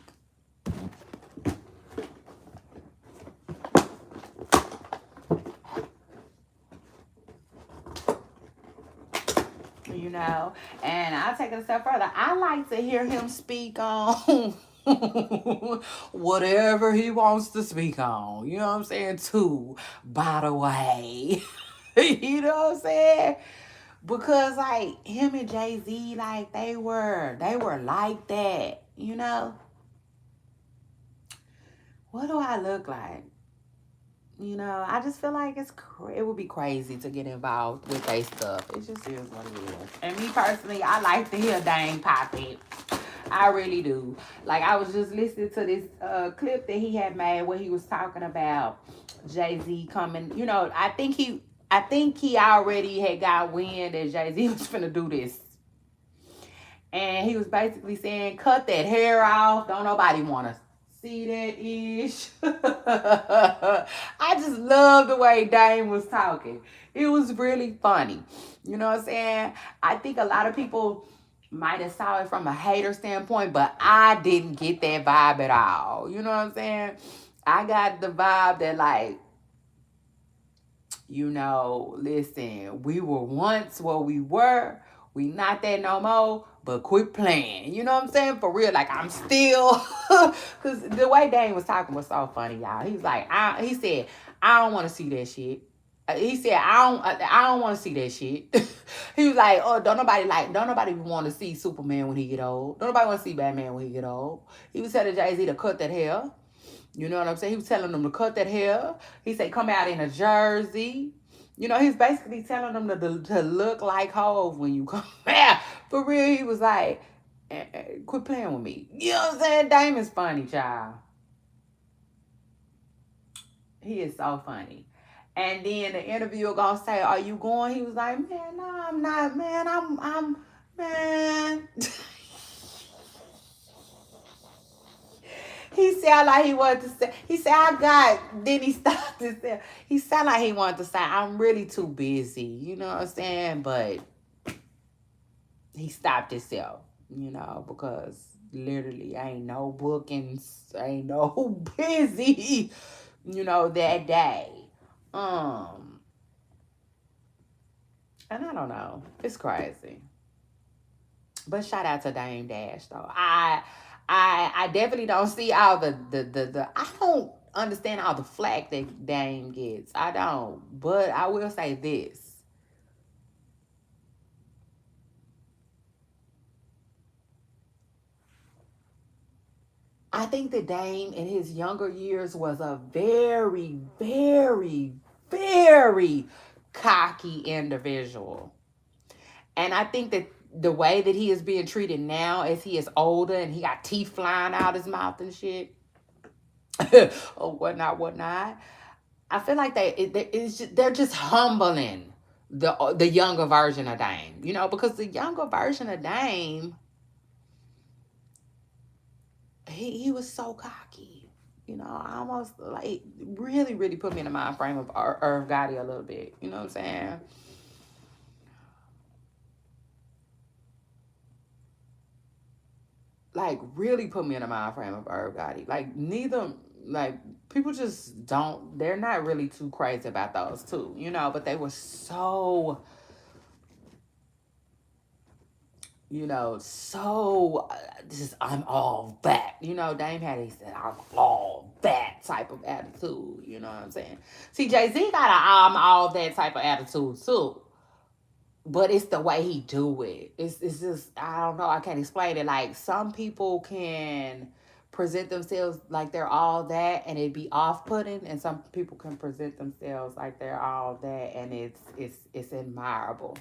You know, and I'll take it a step further. I like to hear him speak on whatever he wants to speak on. You know what I'm saying? Too, by the way. You know what I'm saying? Because like him and Jay-Z, like they were like that, you know. What do I look like? You know, I just feel like it would be crazy to get involved with their stuff. It just is what it is. And me personally, I like to hear Dang pop it. I really do. Like I was just listening to this clip that he had made where he was talking about Jay-Z coming. You know, I think he already had got wind that Jay-Z was finna do this. And he was basically saying, cut that hair off. Don't nobody want to see that ish. I just love the way Dame was talking. It was really funny. You know what I'm saying? I think a lot of people might have saw it from a hater standpoint, but I didn't get that vibe at all. You know what I'm saying? I got the vibe that like, you know, listen, we were once where we were. We not that no more, but quit playing. You know what I'm saying? For real, like I'm still, because the way Dane was talking was so funny, y'all. He was like, he said, I don't want to see that shit. He said, I don't want to see that shit. He was like, oh, don't nobody want to see Superman when he get old. Don't nobody want to see Batman when he get old. He was telling Jay-Z to cut that hair. You know what I'm saying? He was telling them to cut that hair. He said, come out in a jersey. You know, he's basically telling them to look like Hove when you come out. For real, he was like, quit playing with me. You know what I'm saying? Damon's funny, child. He is so funny. And then the interviewer gonna say, "Are you going?" He was like, "Man, no, I'm not. Man, man." He sounded like he wanted to say. He said, "I got." Then he stopped and said, "He sounded like he wanted to say, I'm really too busy." You know what I'm saying? But he stopped himself. You know, because literally ain't no bookings, ain't no busy. You know that day. Um, and I don't know. It's crazy. But shout out to Dame Dash though. I definitely don't see all the I don't understand all the flack that Dame gets. I don't. But I will say this. I think that Dame in his younger years was a very, very, very cocky individual. And I think that the way that he is being treated now as he is older and he got teeth flying out his mouth and shit, or whatnot. I feel like they're just humbling the younger version of Dame, you know, because the younger version of Dame, he was so cocky, you know, almost like really really put me in the mind frame of Irv Gotti a little bit, you know what I'm saying? Like really put me in the mind frame of Irv Gotti. Like neither, like people just don't. They're not really too crazy about those two, you know. But they were so, you know, so just I'm all that. You know, Dame had he said I'm all that type of attitude. You know what I'm saying? See, Jay-Z got a I'm all that type of attitude too. But it's the way he do it. It's just I don't know. I can't explain it. Like some people can present themselves like they're all that and it be off putting, and some people can present themselves like they're all that and it's admirable.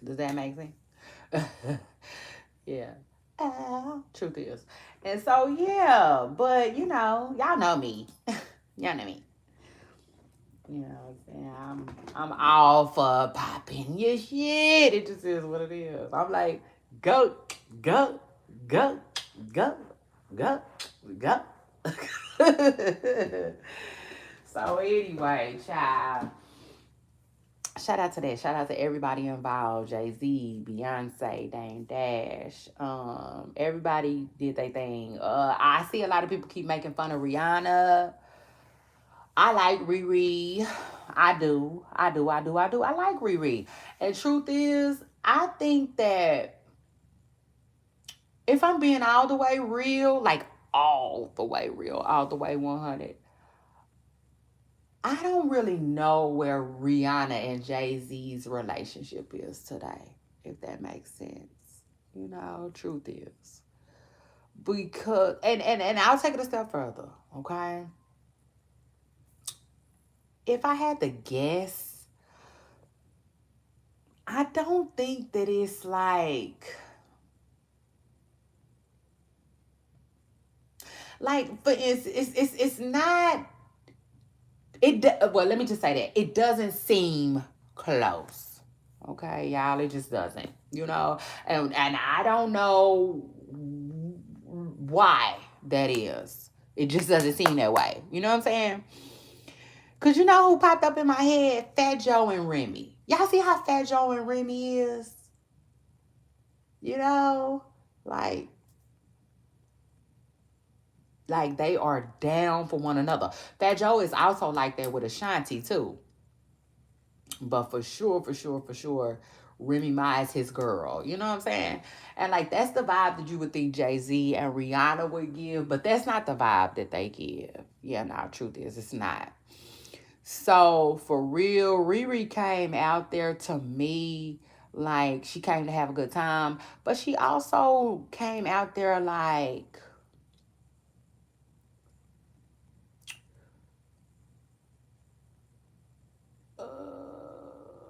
Does that make sense? Yeah. Truth is. And so yeah, but you know, y'all know me. Y'all know me. You know what I'm saying? I'm all for popping your shit. It just is what it is. I'm like, go, go, go, go, go, go. So anyway, child. Shout out to that. Shout out to everybody involved. Jay-Z, Beyonce, Dame Dash. Everybody did their thing. I see a lot of people keep making fun of Rihanna. I like Riri. I like Riri. And truth is, I think that if I'm being all the way real, like all the way real, all the way 100, I don't really know where Rihanna and Jay-Z's relationship is today, if that makes sense. You know, truth is. Because and I'll take it a step further, okay? If I had to guess, I don't think that it's like for instance, it's not it. Well, let me just say that it doesn't seem close. Okay, y'all, it just doesn't. You know, and I don't know why that is. It just doesn't seem that way. You know what I'm saying? Cause you know who popped up in my head? Fat Joe and Remy. Y'all see how Fat Joe and Remy is? You know, like like they are down for one another. Fat Joe is also like that with Ashanti too. But for sure, Remy Ma is his girl. You know what I'm saying? And like that's the vibe that you would think Jay-Z and Rihanna would give, but that's not the vibe that they give. Yeah, no, truth is it's not. So for real, Riri came out there to me like she came to have a good time, but she also came out there uh,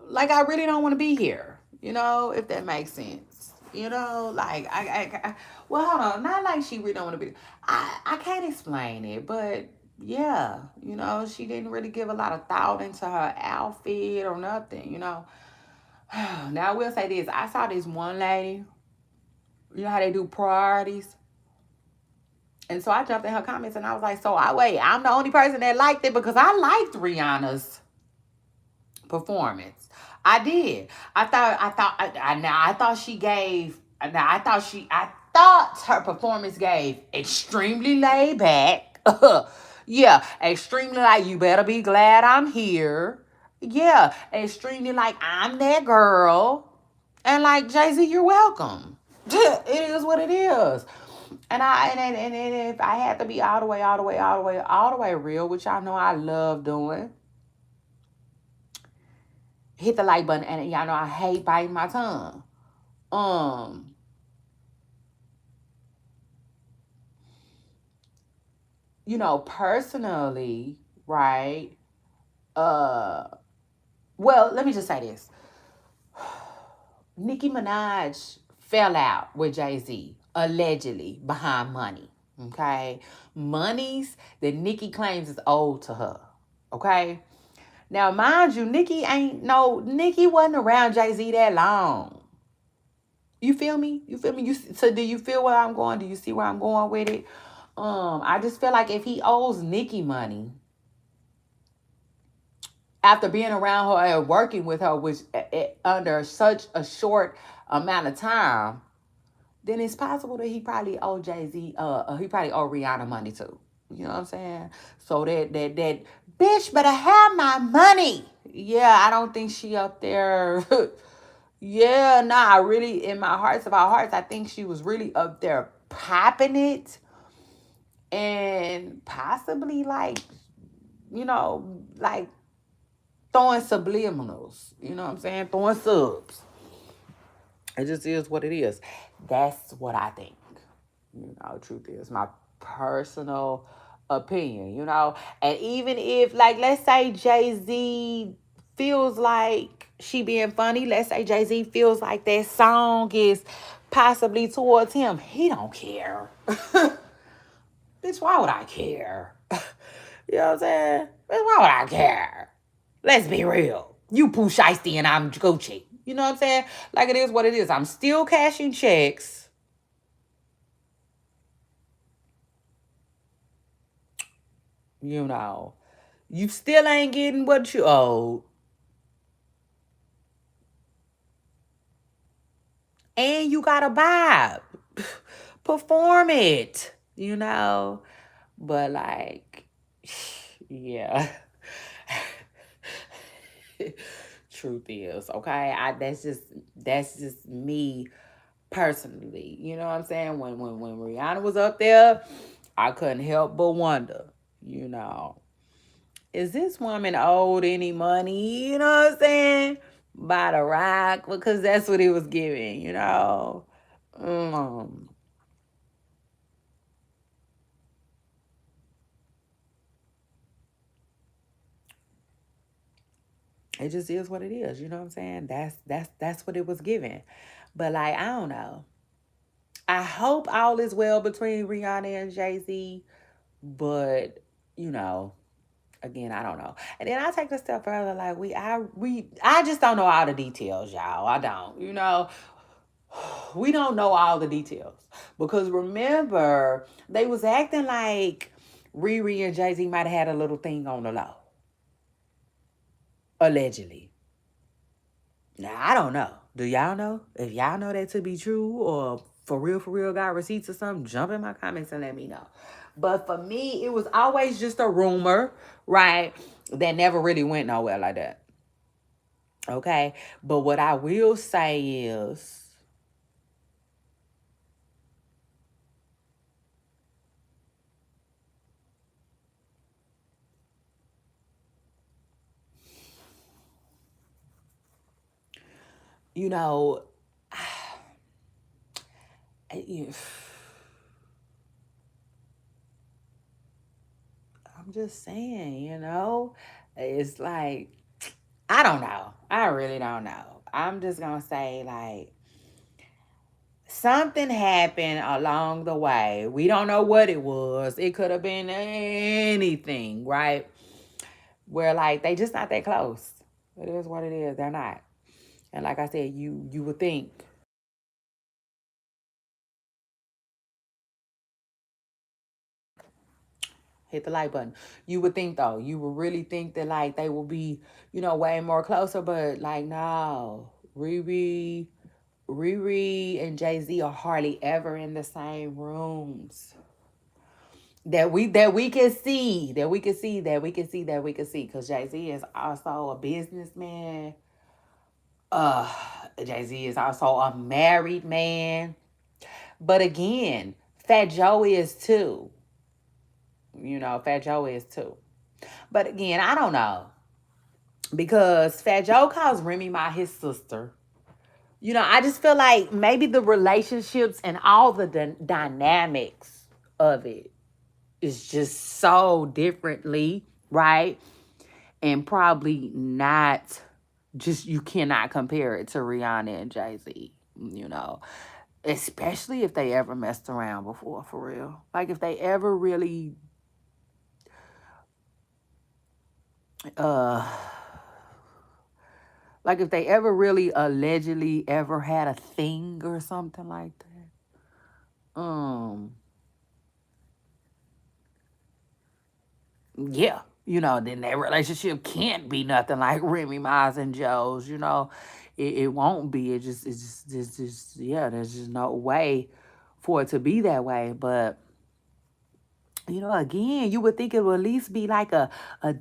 like I really don't want to be here. If that makes sense. Like well, hold on, not like she really don't want to be. I can't explain it, but yeah, she didn't really give a lot of thought into her outfit or nothing. Now I will say this: I saw this one lady. You know how they do priorities. And so I jumped in her comments and I was like, so I wait, I'm the only person that liked it because I liked Rihanna's performance. I did. I thought she gave. Now I thought her performance gave extremely laid back. Yeah, extremely like you better be glad I'm here. Yeah, extremely like I'm that girl, and like Jay-Z, you're welcome. It is what it is. And if I had to be all the way real, which I know I love doing, hit the like button, and y'all know I hate biting my tongue. Um, personally, right? Uh, well, let me just say this: Nicki Minaj fell out with Jay-Z allegedly behind money. Okay, monies that Nicki claims is owed to her. Okay, now mind you, Nicki wasn't around Jay-Z that long. You feel me? You feel me? So do you feel where I'm going? Do you see where I'm going with it? I just feel like if he owes Nicki money after being around her and working with her, which under such a short amount of time, then it's possible that he probably owe Jay-Z. He probably owe Rihanna money too. You know what I'm saying? So that bitch better have my money. Yeah, I don't think she up there. Yeah, nah, I really, in my hearts of our hearts, I think she was really up there popping it and possibly like throwing subliminals. You know what I'm saying? Throwing subs. It just is what it is. That's what I think. Truth is my personal opinion. And even if, like, let's say Jay-Z feels like she being funny, let's say Jay-Z feels like that song is possibly towards him, he don't care. Bitch, why would I care? You know what I'm saying? Bitch, why would I care? Let's be real. You Pooh Shiesty and I'm Gucci. You know what I'm saying? Like, it is what it is. I'm still cashing checks. You know, you still ain't getting what you owe. And you got to vibe. Perform it. But like, yeah. Truth is, okay. That's just me personally. You know what I'm saying? When Rihanna was up there, I couldn't help but wonder, you know, is this woman owed any money? You know what I'm saying? By the rock, because that's what he was giving. Um, it just is what it is. You know what I'm saying? That's what it was given. But like, I don't know. I hope all is well between Rihanna and Jay-Z, but you know, again, I don't know. And then I take a step further, like I just don't know all the details, y'all. I don't, we don't know all the details. Because remember, they was acting like Riri and Jay-Z might have had a little thing on the low. Allegedly. Now I don't know. Do y'all know? If y'all know that to be true or for real got receipts or something, jump in my comments and let me know. But for me, it was always just a rumor, right? That never really went nowhere like that. Okay. But what I will say is, you know, I'm just saying, it's like, I don't know. I really don't know. I'm just going to say, like, something happened along the way. We don't know what it was. It could have been anything, right? Where, like, they just not that close. It is what it is. They're not. And like I said, you would think. Hit the like button. You would think though. You would really think that like they will be, way more closer, but like no. Riri and Jay-Z are hardly ever in the same rooms. That we can see. Because Jay-Z is also a businessman. Uh Jay-Z is also a married man. But again, Fat Joe is too. Fat Joe is too. But again, I don't know. Because Fat Joe calls Remy Ma his sister. I just feel like maybe the relationships and all the dynamics of it is just so differently, right? And probably not just, you cannot compare it to Rihanna and Jay-Z, especially if they ever messed around before, for real. Like if they ever really uh like if they ever really allegedly ever had a thing or something like that. Yeah. Then that relationship can't be nothing like Remy Ma's and Joe's, It won't be. It's just, yeah, there's just no way for it to be that way. But again, you would think it would at least be like a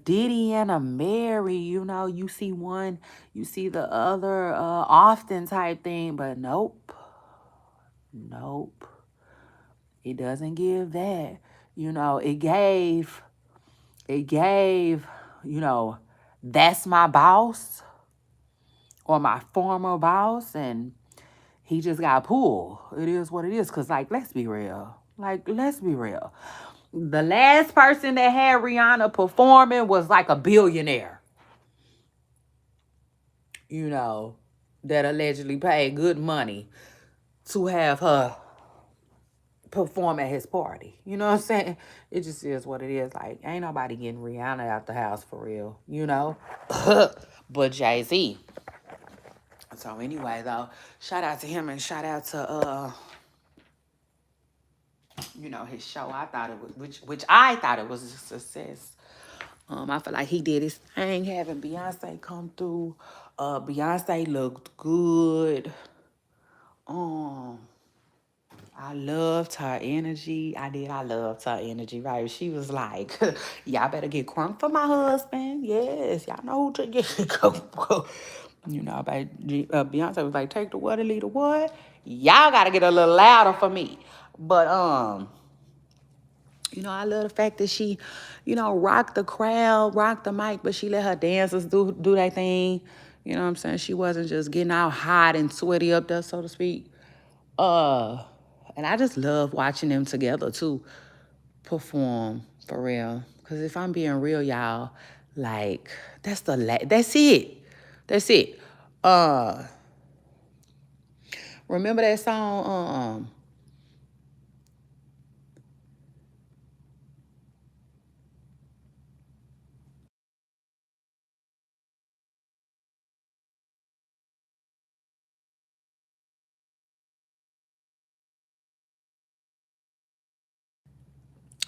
Diddy and a Mary, you see one, you see the other often type thing, but nope. Nope. It doesn't give that. It gave, you know, that's my boss or my former boss, and he just got pulled. It is what it is. Cause like, let's be real. The last person that had Rihanna performing was like a billionaire, you know, that allegedly paid good money to have her perform at his party. You know what I'm saying? It just is what it is. Like, ain't nobody getting Rihanna out the house for real. But Jay-Z. So anyway, though, shout out to him and shout out to his show. I thought it was which I thought it was a success. I feel like he did his thing, having Beyonce come through. Beyonce looked good. Um, I loved her energy. I did. I loved her energy, right? She was like, y'all better get crunk for my husband. Yes, y'all know who to get. Go. Beyonce was like, take the what and leave the what. Y'all got to get a little louder for me. But, I love the fact that she, rocked the crowd, rocked the mic, but she let her dancers do their thing. You know what I'm saying? She wasn't just getting all hot and sweaty up there, so to speak. Uh, and I just love watching them together too, perform for real. Cause if I'm being real, y'all, like that's it. That's it. Uh, remember that song?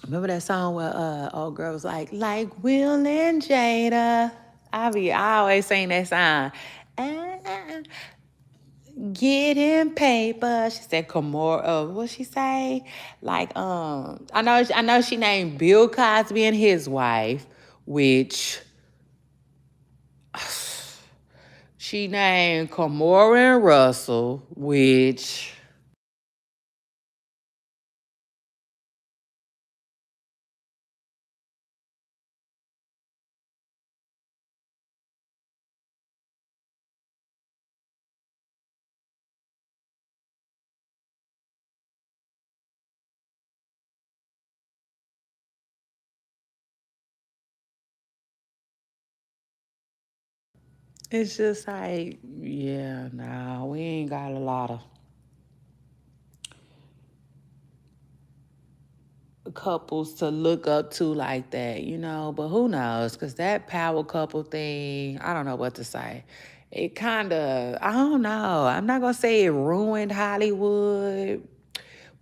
Remember that song where old girl was like Will and Jada. I always sing that song. Ah, getting paper. She said Kamora. What she say? Like I know she named Bill Cosby and his wife, which she named Kamora and Russell, which It's just like, yeah, nah, we ain't got a lot of couples to look up to like that, you know. But who knows? Because that power couple thing, I don't know what to say. It kind of, I don't know. I'm not going to say it ruined Hollywood,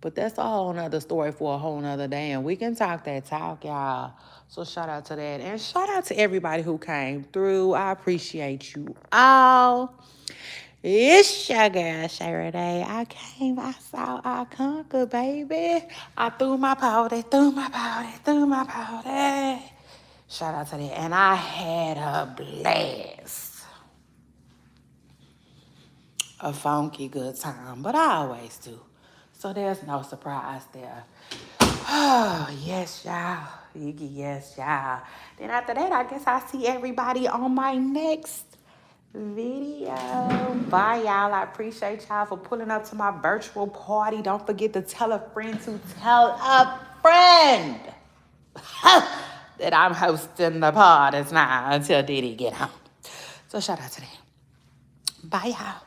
but that's a whole nother story for a whole nother day. And we can talk that talk, y'all. So shout out to that. And shout out to everybody who came through. I appreciate you all. It's your girl, Shara Day. I came, I saw, I conquered, baby. I threw my powder, threw my powder, threw my powder. Shout out to that. And I had a blast. A funky good time, but I always do. So there's no surprise there. Oh, yes, y'all. Yes, y'all. Then after that, I guess I'll see everybody on my next video. Bye, y'all. I appreciate y'all for pulling up to my virtual party. Don't forget to tell a friend to tell a friend that I'm hosting the parties now until Diddy get home. So shout out to them. Bye, y'all.